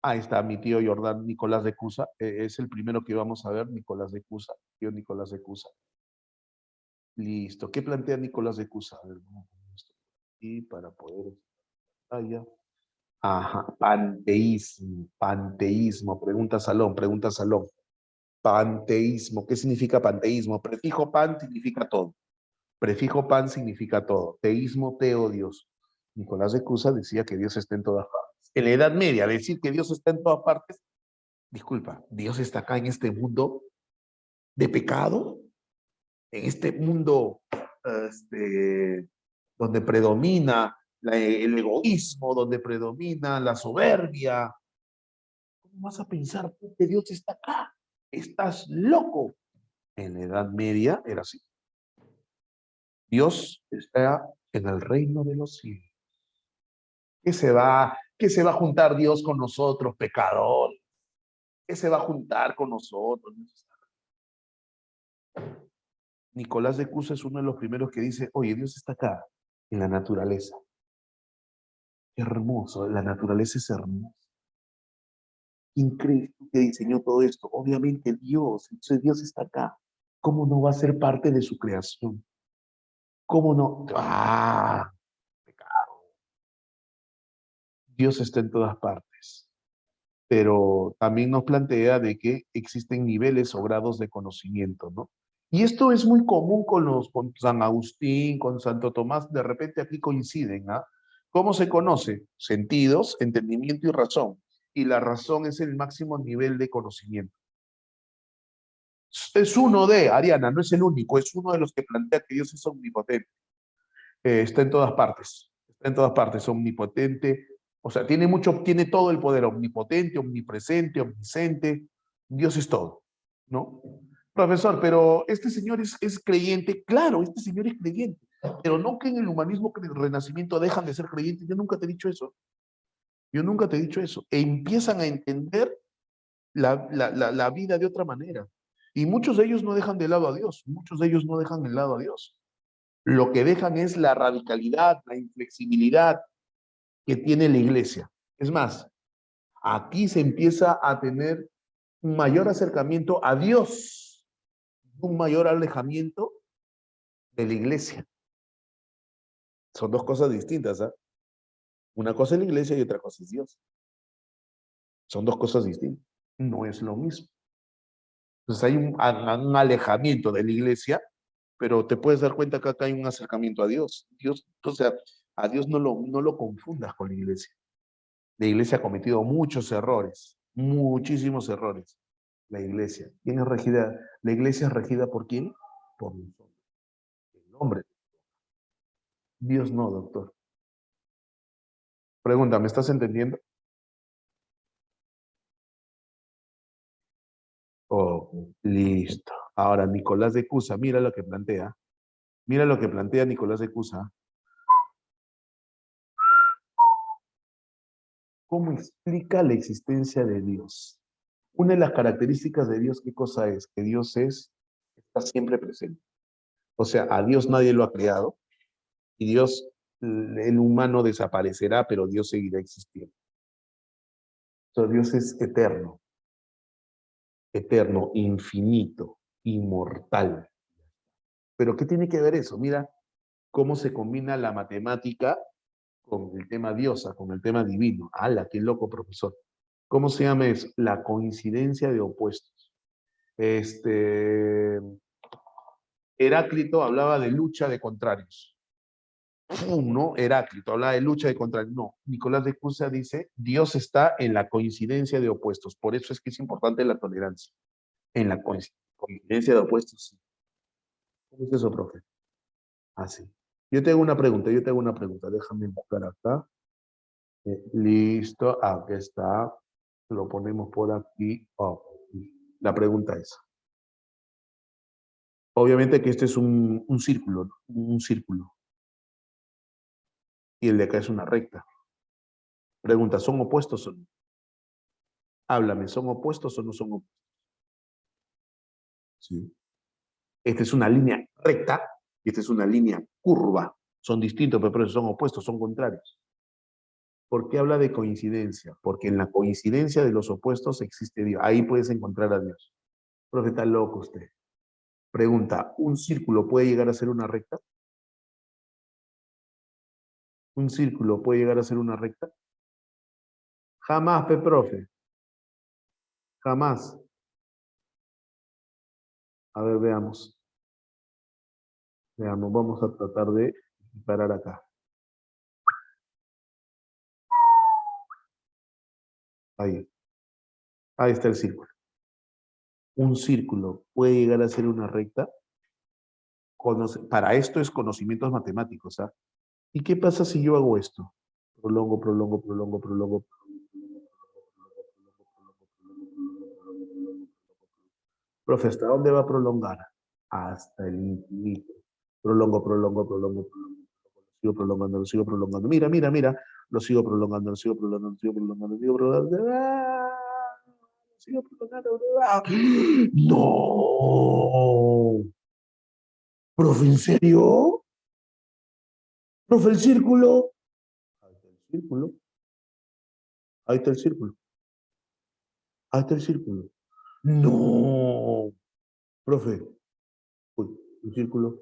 Ahí está mi tío Jordán Nicolás de Cusa. Es el primero que vamos a ver, Nicolás de Cusa. Tío Nicolás de Cusa. Listo. ¿Qué plantea Nicolás de Cusa? A ver, vamos a poner esto aquí para poder... Allá. Ajá, panteísmo. Pregunta Salón. Panteísmo. ¿Qué significa panteísmo? Prefijo pan significa todo. Prefijo pan significa todo. Teísmo, teo, Dios. Nicolás de Cusa decía que Dios está en todas partes. En la Edad Media, decir que Dios está en todas partes, disculpa, Dios está acá en este mundo de pecado, en este mundo donde predomina el egoísmo, donde predomina la soberbia. ¿Cómo vas a pensar tú que Dios está acá? Estás loco. En la Edad Media era así. Dios está en el reino de los cielos. ¿Qué se va a juntar Dios con nosotros, pecadores? ¿Qué se va a juntar con nosotros? Nicolás de Cusa es uno de los primeros que dice, oye, Dios está acá, en la naturaleza. Qué hermoso, la naturaleza es hermosa. ¿Quién crees que diseñó todo esto? Obviamente Dios. Entonces Dios está acá. ¿Cómo no va a ser parte de su creación? ¿Cómo no? ¡Ah! Pecado. Dios está en todas partes. Pero también nos plantea de que existen niveles o grados de conocimiento, ¿no? Y esto es muy común con San Agustín, con Santo Tomás, de repente aquí coinciden, ¿ah? ¿Cómo se conoce? Sentidos, entendimiento y razón. Y la razón es el máximo nivel de conocimiento. Es uno de, Ariana, no es el único, es uno de los que plantea que Dios es omnipotente. Está en todas partes, omnipotente. O sea, tiene todo el poder, omnipotente, omnipresente, omnisciente. Dios es todo, ¿no? Profesor, pero este señor es creyente. Claro, este señor es creyente, pero no que en el humanismo, que en el renacimiento dejan de ser creyentes. Yo nunca te he dicho eso. E empiezan a entender la vida de otra manera. Y muchos de ellos no dejan de lado a Dios. Lo que dejan es la radicalidad, la inflexibilidad que tiene la iglesia. Es más, aquí se empieza a tener un mayor acercamiento a Dios, un mayor alejamiento de la iglesia. Son dos cosas distintas, ¿ah? Una cosa es la iglesia y otra cosa es Dios. Son dos cosas distintas. No es lo mismo. Entonces hay un alejamiento de la iglesia, pero te puedes dar cuenta que acá hay un acercamiento a Dios. O sea, a Dios no lo confundas con la iglesia. La iglesia ha cometido muchos errores, muchísimos errores. La iglesia. ¿Quién es regida? La iglesia es regida ¿por quién? Por nosotros. El hombre. Dios no, doctor. Pregunta, ¿me estás entendiendo? Oh, listo. Ahora, Nicolás de Cusa, mira lo que plantea. Mira lo que plantea Nicolás de Cusa. ¿Cómo explica la existencia de Dios? Una de las características de Dios, ¿qué cosa es? Que Dios está siempre presente. O sea, a Dios nadie lo ha creado y Dios, el humano desaparecerá, pero Dios seguirá existiendo. Entonces Dios es eterno, infinito, inmortal. ¿Pero qué tiene que ver eso? Mira cómo se combina la matemática con el tema diosa, con el tema divino. ¡Hala, qué loco, profesor! ¿Cómo se llama eso? La coincidencia de opuestos. Heráclito hablaba de lucha de contrarios. No, Heráclito hablaba de lucha de contrarios. No, Nicolás de Cusa dice, Dios está en la coincidencia de opuestos. Por eso es que es importante la tolerancia. En la coincidencia de opuestos. Sí. ¿Cómo es eso, profe? Así. Yo te hago una pregunta. Déjame buscar acá. Listo, aquí está. Lo ponemos por aquí. Oh, la pregunta es, obviamente que este es un círculo, ¿no? Un círculo. Y el de acá es una recta. Pregunta, ¿son opuestos o no? Háblame, ¿son opuestos o no son opuestos? Sí. Esta es una línea recta y esta es una línea curva. Son distintos, pero son opuestos, son contrarios. ¿Por qué habla de coincidencia? Porque en la coincidencia de los opuestos existe Dios. Ahí puedes encontrar a Dios. Profe, está loco usted. Pregunta, ¿un círculo puede llegar a ser una recta? ¿Un círculo puede llegar a ser una recta? Jamás, profe. Jamás. A ver, veamos. Veamos, vamos a tratar de parar acá. Ahí. Ahí está el círculo. ¿Un círculo puede llegar a ser una recta? Para esto es conocimientos matemáticos, ¿ah? ¿Y qué pasa si yo hago esto? Prolongo. Profe, ¿hasta dónde va a prolongar? Hasta el infinito. Prolongo. Lo sigo prolongando. Mira. Lo sigo prolongando. ¡Ah! Lo sigo prolongando. ¡Ah! ¡No! Profe, ¿en serio? Profe, el círculo. Ahí está el círculo. Ahí está el círculo. Ahí está el círculo. No. Profe. Uy, el círculo.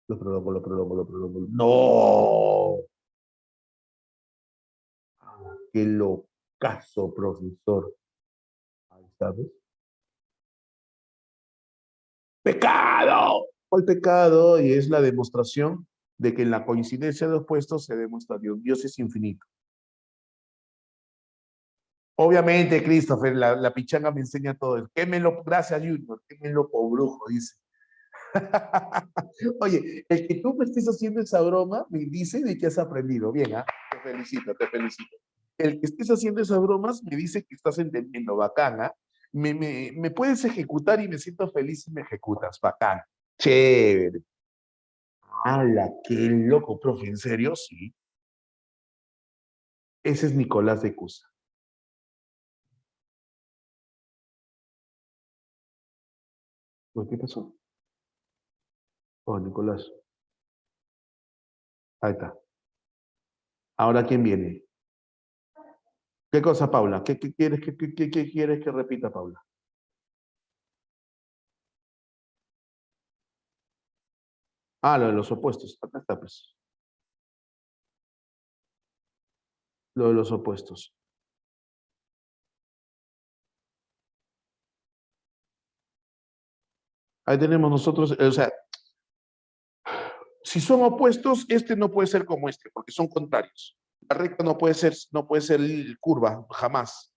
Lo prolongo. No. Ah, qué locazo, profesor. Ahí sabes. ¡Pecado! ¿Cuál pecado? Y es la demostración de que en la coincidencia de opuestos se demuestra Dios. Dios es infinito. Obviamente, Christopher, la pichanga me enseña todo. Quémelo, gracias, Junior. Quémelo, brujo, dice. Oye, el que tú me estés haciendo esa broma me dice de que has aprendido. Bien, ¿ah? Te felicito. El que estés haciendo esas bromas me dice que estás entendiendo. Bacán, ¿ah? Me puedes ejecutar y me siento feliz si me ejecutas. Bacán. Chévere. ¡Hala, qué loco, profe! ¿En serio? Sí. Ese es Nicolás de Cusa. ¿Qué pasó? Oh, Nicolás. Ahí está. Ahora, ¿quién viene? ¿Qué cosa, Paula? ¿Qué quieres qué quieres que repita, Paula? Ah, lo de los opuestos. Acá está, pues. Lo de los opuestos. Ahí tenemos nosotros, o sea, si son opuestos, este no puede ser como este, porque son contrarios. La recta no puede ser curva, jamás.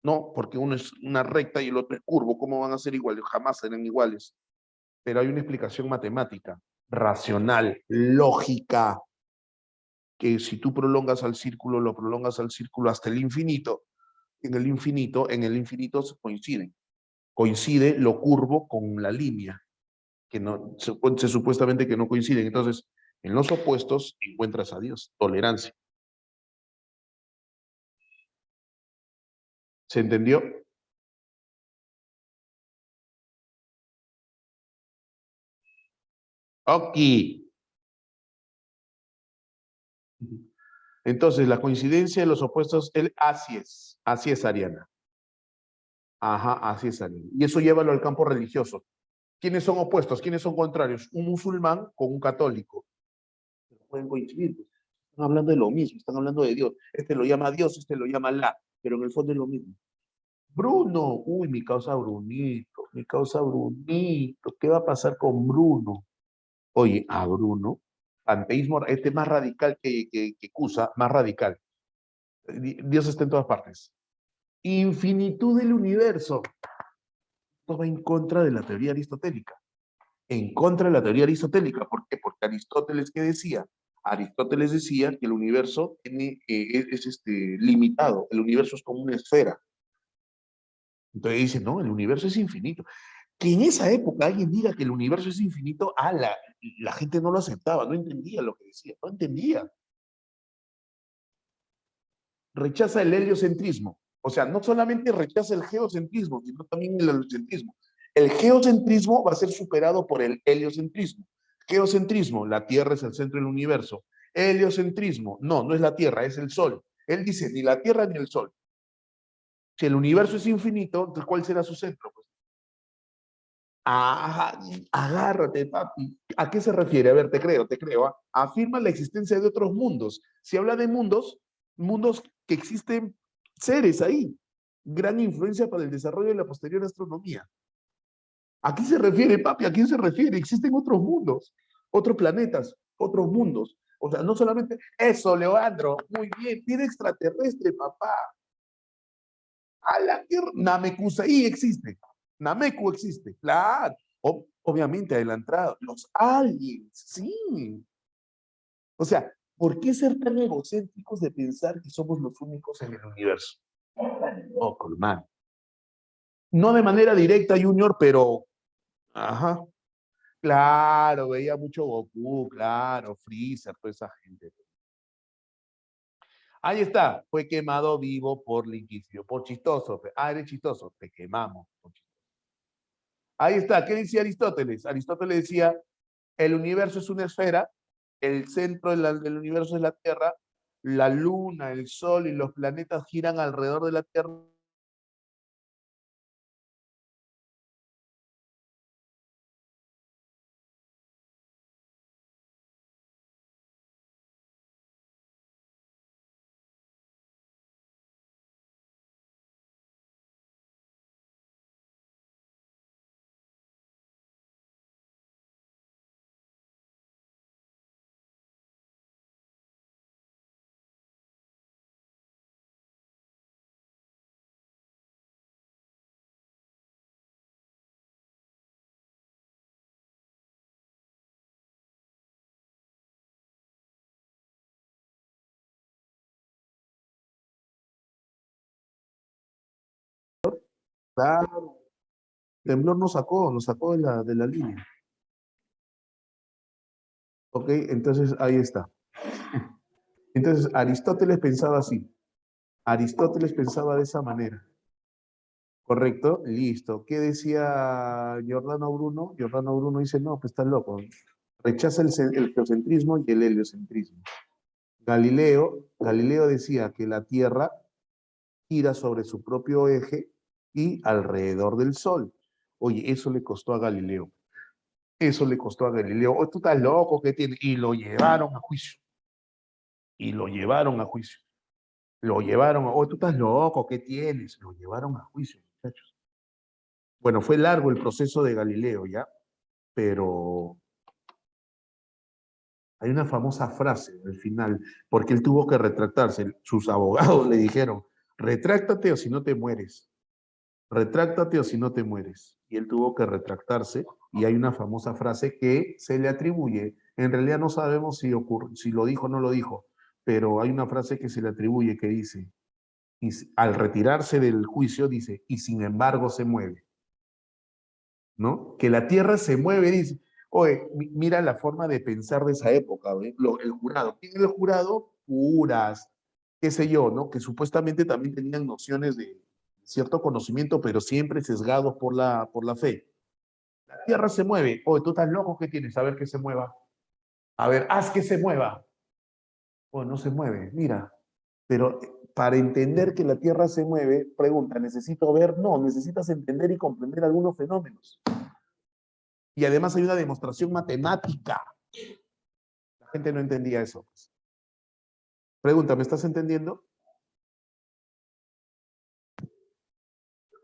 No, porque uno es una recta y el otro es curvo. ¿Cómo van a ser iguales? Jamás serán iguales. Pero hay una explicación matemática, racional, lógica, que si tú prolongas al círculo, lo prolongas al círculo hasta el infinito. En el infinito se coinciden. Coincide lo curvo con la línea, que no, supuestamente que no coinciden. Entonces, en los opuestos encuentras a Dios, tolerancia. ¿Se entendió? Ok. Entonces, la coincidencia de los opuestos, así es, Ariana. Ajá, así es, Ariana. Y eso llévalo al campo religioso. ¿Quiénes son opuestos? ¿Quiénes son contrarios? Un musulmán con un católico. No pueden coincidir. Están hablando de lo mismo, están hablando de Dios. Este lo llama Dios, este lo llama Alá, pero en el fondo es lo mismo. Bruno, uy, mi causa Brunito, ¿qué va a pasar con Bruno? Oye, a Bruno, panteísmo, este más radical que Cusa, más radical. Dios está en todas partes. Infinitud del universo. Esto va en contra de la teoría aristotélica. En contra de la teoría aristotélica. ¿Por qué? Porque Aristóteles, ¿qué decía? Aristóteles decía que el universo limitado. El universo es como una esfera. Entonces dice, no, el universo es infinito. Que en esa época alguien diga que el universo es infinito, la gente no lo aceptaba, no entendía lo que decía, no entendía. Rechaza el heliocentrismo. O sea, no solamente rechaza el geocentrismo, sino también el heliocentrismo. El geocentrismo va a ser superado por el heliocentrismo. Geocentrismo, la Tierra es el centro del universo. Heliocentrismo, no, no es la Tierra, es el Sol. Él dice, ni la Tierra ni el Sol. Si el universo es infinito, entonces ¿cuál será su centro? Pues, agárrate, papi. ¿A qué se refiere? A ver, te creo, te creo. ¿Ah? Afirma la existencia de otros mundos. Si habla de mundos, mundos que existen seres ahí. Gran influencia para el desarrollo de la posterior astronomía. ¿A qué se refiere, papi? ¿A quién se refiere? Existen otros mundos, otros planetas, otros mundos. O sea, no solamente eso, Leandro. Muy bien, vida extraterrestre, papá. A la tierra. Namekusai existe. Nameku existe. Claro. Obviamente adelantado. Los aliens, sí. O sea, ¿por qué ser tan egocéntricos de pensar que somos los únicos en el universo? Oh, colmán. No de manera directa, Junior, pero. Ajá. Claro, veía mucho Goku, claro, Freezer, toda esa gente. Ahí está, fue quemado vivo por la Inquisición, por chistoso. Eres chistoso, te quemamos. Ahí está, ¿qué decía Aristóteles? Aristóteles decía, el universo es una esfera, el centro del universo es la Tierra, la Luna, el Sol y los planetas giran alrededor de la Tierra. Claro, temblor nos sacó de la línea. ¿Ok? Entonces ahí está. Entonces Aristóteles pensaba así. Aristóteles pensaba de esa manera. ¿Correcto? Listo. ¿Qué decía Giordano Bruno? Giordano Bruno dice, no, pues estás loco. Rechaza el geocentrismo y el heliocentrismo. Galileo decía que la Tierra gira sobre su propio eje y alrededor del Sol. Oye, eso le costó a Galileo. Eso le costó a Galileo. Oh, tú estás loco, ¿qué tiene? Y lo llevaron a juicio. Y lo llevaron a juicio. Lo llevaron a, oh, tú estás loco, ¿qué tienes? Lo llevaron a juicio, muchachos. Bueno, fue largo el proceso de Galileo, ¿ya? Pero hay una famosa frase al final, porque él tuvo que retractarse. Sus abogados le dijeron, retráctate o si no te mueres. Retráctate o si no te mueres. Y él tuvo que retractarse y hay una famosa frase que se le atribuye. En realidad no sabemos si lo dijo o no lo dijo, pero hay una frase que se le atribuye que dice, y al retirarse del juicio dice, y sin embargo se mueve. ¿No? Que la Tierra se mueve, dice, oye, mira la forma de pensar de esa época, ¿ve? El jurado. ¿Quién era el jurado? Curas, qué sé yo, ¿no? Que supuestamente también tenían nociones de cierto conocimiento, pero siempre sesgados por la fe. La Tierra se mueve. Oye, tú estás loco, ¿qué tienes? A ver que se mueva. A ver, haz que se mueva. Oye, no se mueve, mira. Pero para entender que la Tierra se mueve, pregunta, ¿necesito ver? No, necesitas entender y comprender algunos fenómenos. Y además hay una demostración matemática. La gente no entendía eso. Pregunta, ¿me estás entendiendo?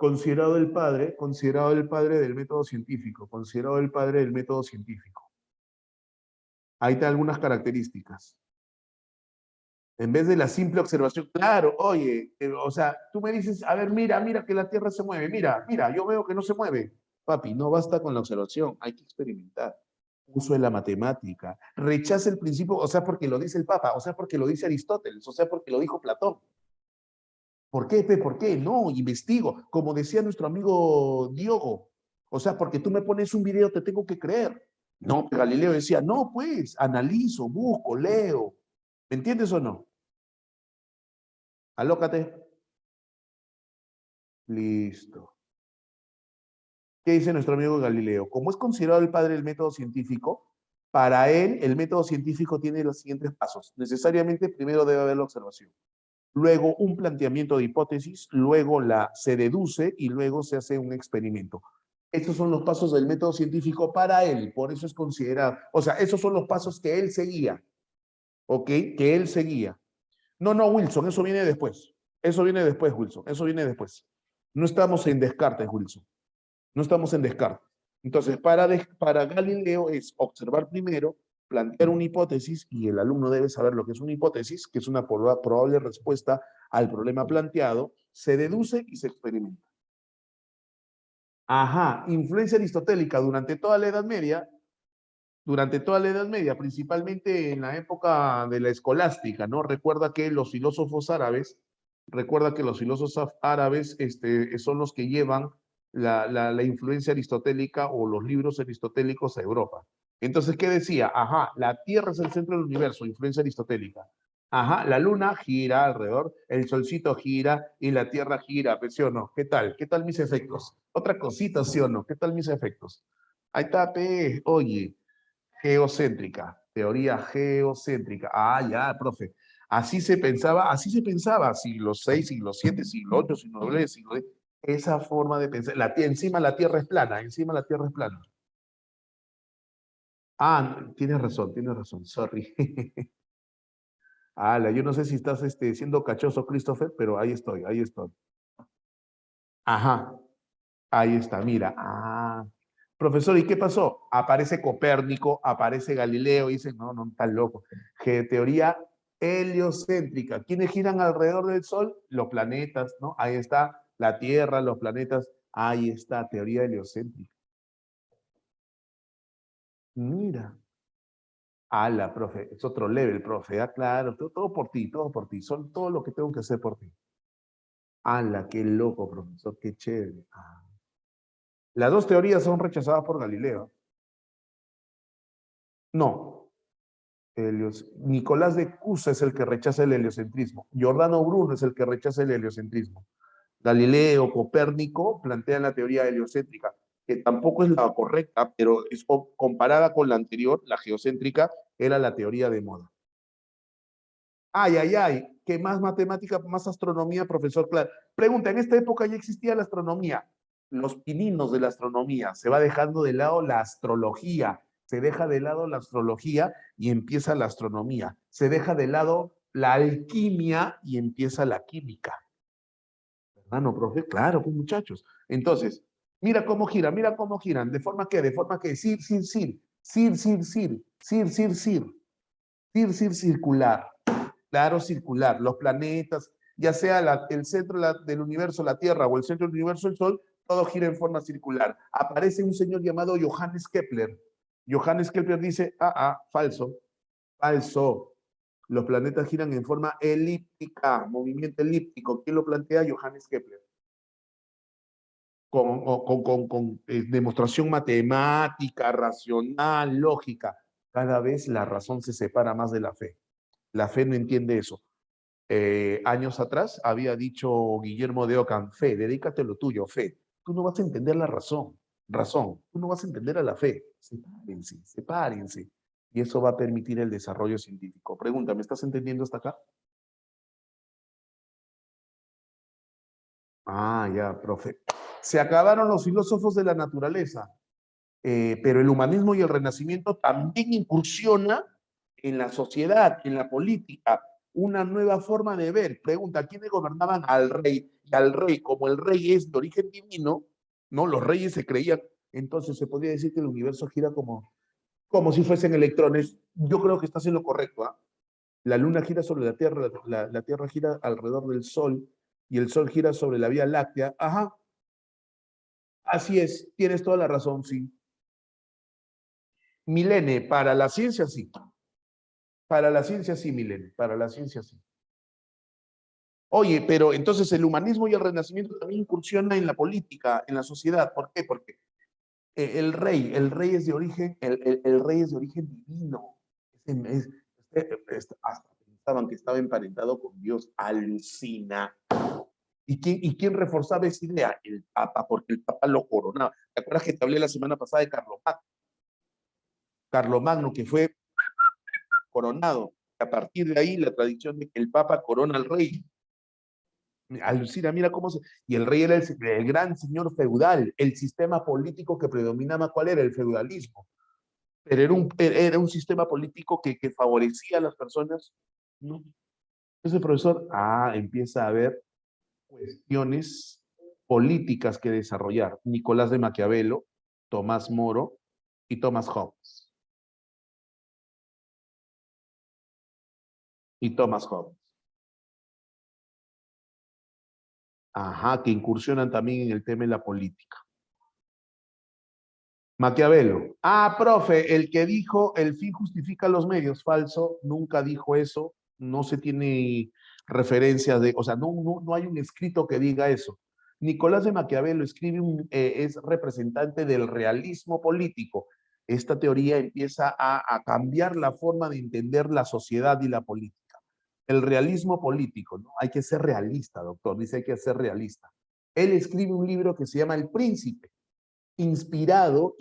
considerado el padre del método científico, considerado el padre del método científico. Ahí te algunas características. En vez de la simple observación, claro, oye, o sea, tú me dices, a ver, mira que la Tierra se mueve, mira, yo veo que no se mueve. Papi, no basta con la observación, hay que experimentar. Uso de la matemática. Rechaza el principio, o sea, porque lo dice el Papa, o sea, porque lo dice Aristóteles, o sea, porque lo dijo Platón. ¿Por qué, Pe? ¿Por qué? No, investigo. Como decía nuestro amigo Diogo, o sea, porque tú me pones un video, te tengo que creer. No, Galileo decía, no, pues, analizo, busco, leo. ¿Me entiendes o no? Alócate. Listo. ¿Qué dice nuestro amigo Galileo? Como es considerado el padre del método científico, para él el método científico tiene los siguientes pasos. Necesariamente primero debe haber la observación. Luego un planteamiento de hipótesis, luego se deduce y luego se hace un experimento. Estos son los pasos del método científico para él, por eso es considerado. O sea, esos son los pasos que él seguía. ¿Ok? Que él seguía. No, Wilson, eso viene después. Eso viene después, Wilson. Eso viene después. No estamos en Descartes, Wilson. No estamos en Descartes. Entonces, para Galileo es observar primero, plantear una hipótesis, y el alumno debe saber lo que es una hipótesis, que es una probable respuesta al problema planteado, se deduce y se experimenta. Ajá, influencia aristotélica durante toda la Edad Media, principalmente en la época de la escolástica, ¿no? Recuerda que los filósofos árabes son los que llevan la influencia aristotélica o los libros aristotélicos a Europa. Entonces, ¿qué decía? Ajá, la Tierra es el centro del universo, influencia aristotélica. Ajá, la luna gira alrededor, el solcito gira y la Tierra gira, ¿sí o no? ¿Qué tal? ¿Qué tal mis efectos? Otra cosita, ¿sí o no? ¿Qué tal mis efectos? Ahí está, oye, geocéntrica, teoría geocéntrica. Ah, ya, profe. Así se pensaba, siglo VI, siglo VII, siglo VIII, siglo IX, siglo X. Esa forma de pensar, encima la Tierra es plana, Ah, tienes razón, sorry. Ala, yo no sé si estás siendo cachoso, Christopher, pero ahí estoy. Ajá, ahí está, mira. Ah, profesor, ¿y qué pasó? Aparece Copérnico, aparece Galileo, y dicen, no, está loco. Teoría heliocéntrica. ¿Quiénes giran alrededor del Sol? Los planetas, ¿no? Ahí está la Tierra, los planetas. Ahí está, teoría heliocéntrica. Mira. Ala, profe, es otro level, profe. Ah, claro, todo por ti, Son todo lo que tengo que hacer por ti. Ala, qué loco, profesor, qué chévere. Ah. Las dos teorías son rechazadas por Galileo. No. Nicolás de Cusa es el que rechaza el heliocentrismo. Giordano Bruno es el que rechaza el heliocentrismo. Galileo, Copérnico plantean la teoría heliocéntrica, que tampoco es la correcta, pero es comparada con la anterior, la geocéntrica, era la teoría de moda. ¿Qué más matemática, más astronomía, profesor? Claro. Pregunta, ¿en esta época ya existía la astronomía? Los pininos de la astronomía, se va dejando de lado la astrología, se deja de lado la astrología y empieza la astronomía, se deja de lado la alquimia y empieza la química. Hermano, profe, claro, pues muchachos. Entonces, mira cómo giran, ¿de forma que circular. Claro, circular. Los planetas, ya sea el centro del universo, la Tierra, o el centro del universo, el Sol, todo gira en forma circular. Aparece un señor llamado Johannes Kepler. Johannes Kepler dice, falso. Los planetas giran en forma elíptica, movimiento elíptico. ¿Quién lo plantea? Johannes Kepler. Con demostración matemática, racional, lógica. Cada vez la razón se separa más de la fe. La fe no entiende eso. Años atrás había dicho Guillermo de Ockham, fe, dedícate a lo tuyo, fe. Tú no vas a entender la razón. Tú no vas a entender a la fe. Sepárense. Y eso va a permitir el desarrollo científico. Pregunta, ¿me estás entendiendo hasta acá? Ya, profe. Se acabaron los filósofos de la naturaleza, pero el humanismo y el renacimiento también incursiona en la sociedad, en la política. una nueva forma de ver. Pregunta, ¿quiénes gobernaban al rey? Y al rey, como el rey es de origen divino, ¿no? Los reyes se creían, entonces se podría decir que el universo gira como si fuesen electrones. Yo creo que estás en lo correcto, ¿ah? La luna gira sobre la Tierra, la Tierra gira alrededor del Sol y el Sol gira sobre la Vía Láctea. Ajá, así es, tienes toda la razón, sí. Milene, para la ciencia sí. Para la ciencia sí, Milene, para la ciencia sí. Oye, pero entonces el humanismo y el renacimiento también incursiona en la política, en la sociedad. ¿Por qué? Porque el rey es de origen, el rey es de origen divino. Hasta pensaban que estaba emparentado con Dios. Alucina. ¿Y quién reforzaba esa idea? El Papa, porque el Papa lo coronaba. ¿Te acuerdas que te hablé la semana pasada de Carlomagno? Carlomagno, que fue coronado. A partir de ahí, la tradición de que el Papa corona al rey. Alucina, mira cómo se... Y el rey era el gran señor feudal. El sistema político que predominaba, ¿cuál era? El feudalismo. Pero era un sistema político que favorecía a las personas. ¿No? Entonces, profesor, empieza a haber cuestiones políticas que desarrollar. Nicolás de Maquiavelo, Tomás Moro y Thomas Hobbes. Y Thomas Hobbes. Ajá, que incursionan también en el tema de la política. Maquiavelo. Profe, el que dijo el fin justifica los medios. Falso, nunca dijo eso. No se tiene referencia de, o sea, no hay un escrito que diga eso. Nicolás de Maquiavelo escribe es representante del realismo político. Esta teoría empieza a cambiar la forma de entender la sociedad y la política. El realismo político, ¿no? Hay que ser realista, doctor. Dice hay que ser realista. Él escribe un libro que se llama El Príncipe, inspirado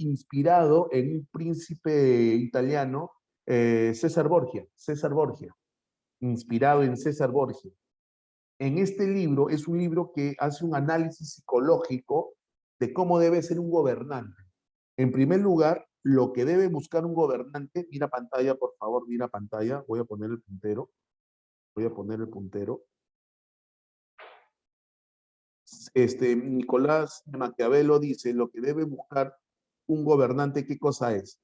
en un príncipe italiano, César Borgia, inspirado en César Borgia. En este libro es un libro que hace un análisis psicológico de cómo debe ser un gobernante. En primer lugar, lo que debe buscar un gobernante, mira pantalla, por favor, mira pantalla, voy a poner el puntero. Nicolás de Maquiavelo dice, lo que debe buscar un gobernante, ¿qué cosa es?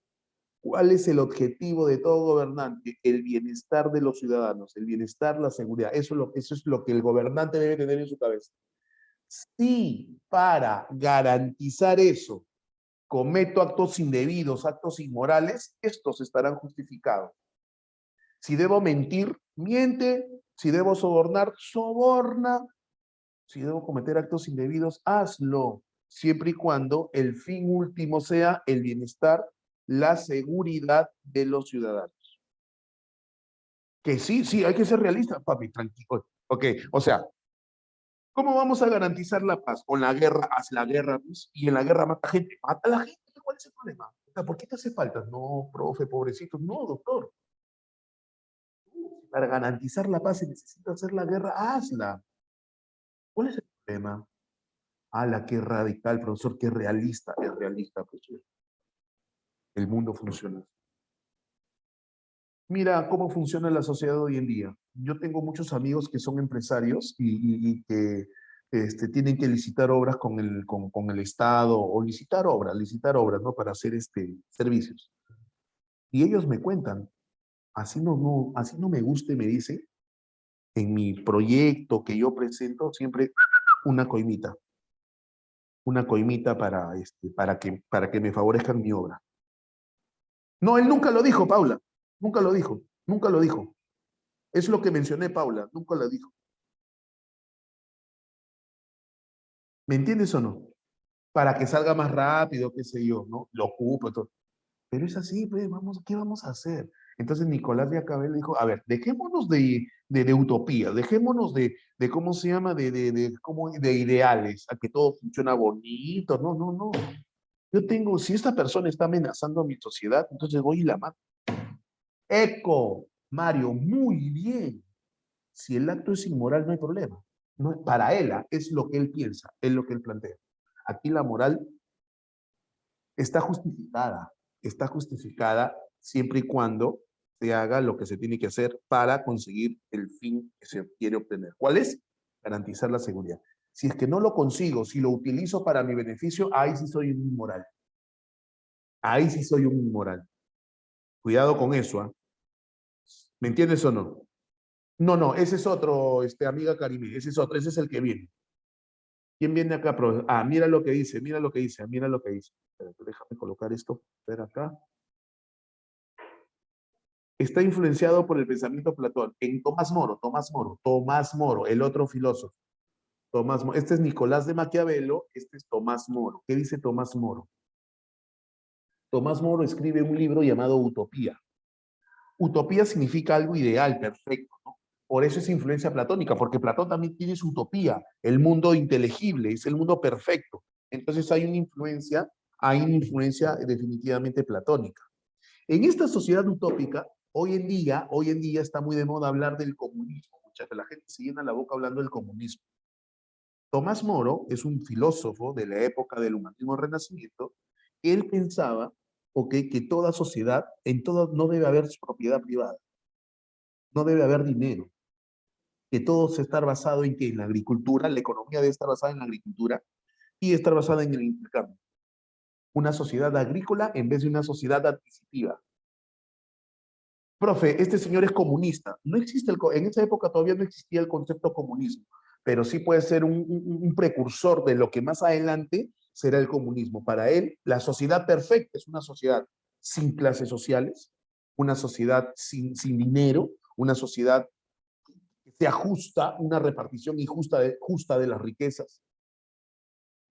¿Cuál es el objetivo de todo gobernante? El bienestar de los ciudadanos, el bienestar, la seguridad. Eso es lo que el gobernante debe tener en su cabeza. Si para garantizar eso cometo actos indebidos, actos inmorales, estos estarán justificados. Si debo mentir, miente. Si debo sobornar, soborna. Si debo cometer actos indebidos, hazlo, siempre y cuando el fin último sea el bienestar, la seguridad de los ciudadanos. Que sí, hay que ser realista, papi, tranquilo. Ok, o sea, ¿cómo vamos a garantizar la paz? Con la guerra, haz la guerra, pues, y en la guerra mata gente. Mata a la gente, ¿cuál es el problema? O sea, ¿por qué te hace falta? No, profe, pobrecito, no, doctor. Para garantizar la paz, si necesitas hacer la guerra, hazla. ¿Cuál es el problema? Qué radical, profesor, qué realista, es realista, profesor. El mundo funciona. Mira cómo funciona la sociedad hoy en día. Yo tengo muchos amigos que son empresarios y que tienen que licitar obras con el Estado o licitar obras, ¿no? Para hacer servicios. Y ellos me cuentan, así no me guste, me dice, en mi proyecto que yo presento, siempre una coimita para que me favorezcan mi obra. No, él nunca lo dijo, Paula. Nunca lo dijo. Es lo que mencioné, Paula. Nunca lo dijo. ¿Me entiendes o no? Para que salga más rápido, qué sé yo, ¿no? Lo ocupo, todo. Pero es así, pues, ¿qué vamos a hacer? Entonces Nicolás de Acabel dijo, a ver, dejémonos de utopía, dejémonos de ¿cómo se llama? De ideales, a que todo funciona bonito. No. Si esta persona está amenazando a mi sociedad, entonces voy y la mato. Eco, Mario, muy bien. Si el acto es inmoral, no hay problema. No, para él, es lo que él piensa, es lo que él plantea. Aquí la moral está justificada siempre y cuando se haga lo que se tiene que hacer para conseguir el fin que se quiere obtener. ¿Cuál es? Garantizar la seguridad. Si es que no lo consigo, si lo utilizo para mi beneficio, ahí sí soy un inmoral. Ahí sí soy un inmoral. Cuidado con eso, ¿ah? ¿Me entiendes o no? No, no, ese es otro, amiga Karime, ese es otro, ese es el que viene. ¿Quién viene acá, profesor? Ah, mira lo que dice, mira lo que dice, mira lo que dice. Espérate, déjame colocar esto, ver acá. Está influenciado por el pensamiento Platón. En Tomás Moro, el otro filósofo. Tomás Moro. Este es Nicolás de Maquiavelo, este es Tomás Moro. ¿Qué dice Tomás Moro? Tomás Moro escribe un libro llamado Utopía. Utopía significa algo ideal, perfecto, ¿no? Por eso es influencia platónica, porque Platón también tiene su utopía, el mundo inteligible, es el mundo perfecto. Entonces hay una influencia definitivamente platónica. En esta sociedad utópica, hoy en día está muy de moda hablar del comunismo. La gente se llena la boca hablando del comunismo. Tomás Moro es un filósofo de la época del humanismo renacimiento. Él pensaba, okay, que toda sociedad, en todo no debe haber propiedad privada, no debe haber dinero, que todo se estar basado en que en la agricultura, la economía debe estar basada en la agricultura y estar basada en el intercambio. Una sociedad agrícola en vez de una sociedad adquisitiva. Profe, este señor es comunista. No existe en esa época todavía no existía el concepto comunismo, pero sí puede ser un precursor de lo que más adelante será el comunismo. Para él, la sociedad perfecta es una sociedad sin clases sociales, una sociedad sin dinero, una sociedad que sea justa, una repartición justa de las riquezas.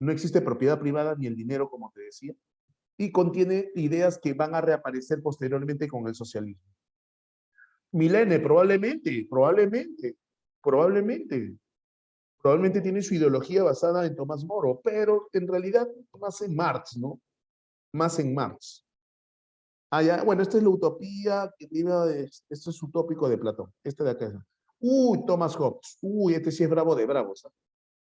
No existe propiedad privada ni el dinero, como te decía, y contiene ideas que van a reaparecer posteriormente con el socialismo. Milene, probablemente tiene su ideología basada en Tomás Moro, pero en realidad más en Marx, ¿no? Más en Marx. Ah, ya, bueno, esta es la utopía, este es utópico de Platón, este de acá. Uy, Thomas Hobbes, uy, este sí es bravo de bravos, ¿eh?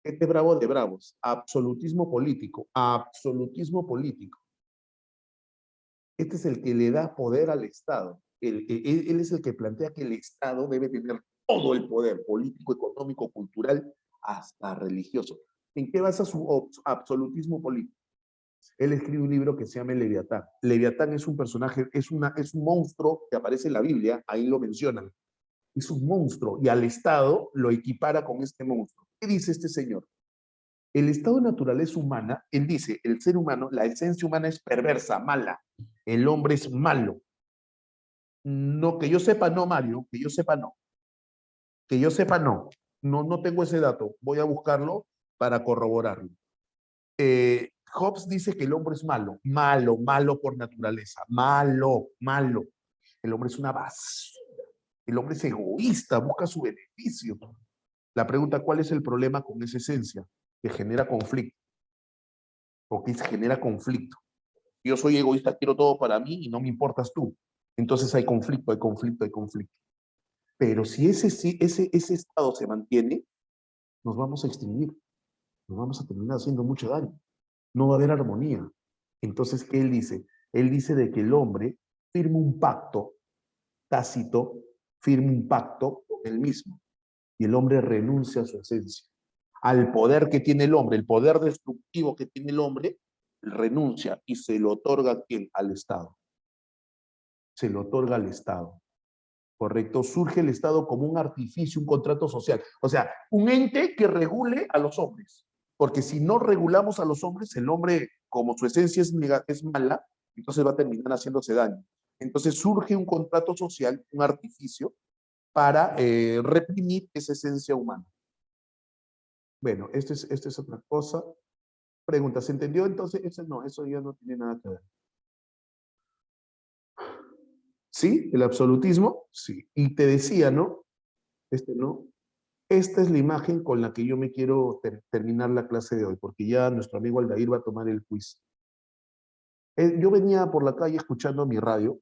Este es bravo de bravos, absolutismo político, absolutismo político. Este es el que le da poder al Estado. Él es el que plantea que el Estado debe tener todo el poder político, económico, cultural, hasta religioso. ¿En qué basa su absolutismo político? Él escribe un libro que se llama Leviatán. Leviatán es un personaje, es un monstruo que aparece en la Biblia, ahí lo mencionan. Es un monstruo y al Estado lo equipara con este monstruo. ¿Qué dice este señor? El estado de naturaleza humana, él dice, el ser humano, la esencia humana es perversa, mala. El hombre es malo. No, que yo sepa, no, Mario, que yo sepa, no. Que yo sepa, no. No tengo ese dato. Voy a buscarlo para corroborarlo. Hobbes dice que el hombre es malo. Malo por naturaleza. Malo. El hombre es una basura. El hombre es egoísta, busca su beneficio. La pregunta, ¿cuál es el problema con esa esencia? Que genera conflicto. O que genera conflicto. Yo soy egoísta, quiero todo para mí y no me importas tú. Entonces hay conflicto. Pero si ese estado se mantiene, nos vamos a extinguir, nos vamos a terminar haciendo mucho daño, no va a haber armonía. Entonces, ¿qué él dice? Él dice de que el hombre firma un pacto tácito, firma un pacto con él mismo, y el hombre renuncia a su esencia. Al poder que tiene el hombre, el poder destructivo que tiene el hombre, renuncia y se lo otorga al Estado. Se lo otorga al Estado. ¿Correcto? Surge el Estado como un artificio, un contrato social. O sea, un ente que regule a los hombres. Porque si no regulamos a los hombres, el hombre, como su esencia es mala, entonces va a terminar haciéndose daño. Entonces surge un contrato social, un artificio, para reprimir esa esencia humana. Bueno, esto es otra cosa. Pregunta, ¿se entendió? Entonces, eso ya no tiene nada que ver. ¿Sí? ¿El absolutismo? Sí. Y te decía, ¿no? ¿No? Esta es la imagen con la que yo me quiero terminar la clase de hoy, porque ya nuestro amigo Aldair va a tomar el quiz. Yo venía por la calle escuchando mi radio.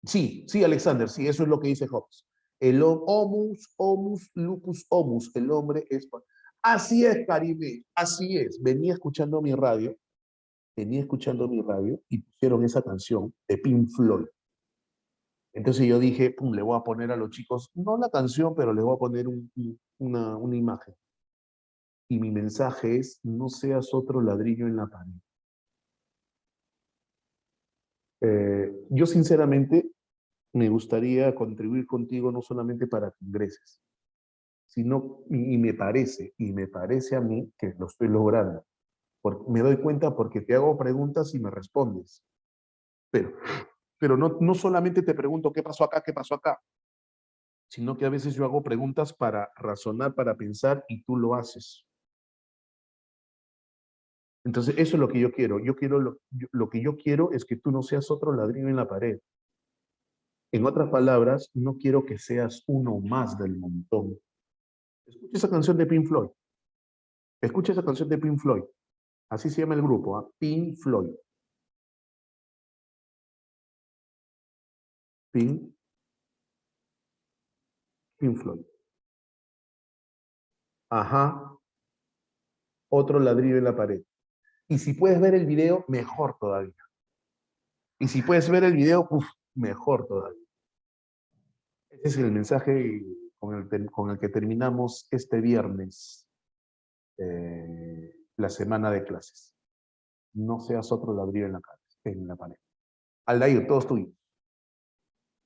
Sí, Alexander, sí, eso es lo que dice Hobbes. El homus, lupus homus, el hombre es... Así es, Caribe, así es. Venía escuchando mi radio y pusieron esa canción de Pink Floyd. Entonces yo dije, pum, le voy a poner a los chicos, no la canción, pero les voy a poner una imagen. Y mi mensaje es, no seas otro ladrillo en la pared. Yo sinceramente me gustaría contribuir contigo no solamente para que ingreses, sino, y me parece a mí que lo estoy logrando. Porque me doy cuenta porque te hago preguntas y me respondes. Pero no solamente te pregunto qué pasó acá, sino que a veces yo hago preguntas para razonar, para pensar, y tú lo haces. Entonces, eso es lo que yo quiero. Lo que yo quiero es que tú no seas otro ladrillo en la pared. En otras palabras, no quiero que seas uno más del montón. Escucha esa canción de Pink Floyd. Escucha esa canción de Pink Floyd. Así se llama el grupo, ¿ah? Pink Floyd. Pink, Pink Floyd. Ajá, otro ladrillo en la pared. Y si puedes ver el video, mejor todavía. Y si puedes ver el video, uf, mejor todavía. Ese es el mensaje con el que terminamos este viernes la semana de clases. No seas otro ladrillo en la pared. Aldair, todos tuyos.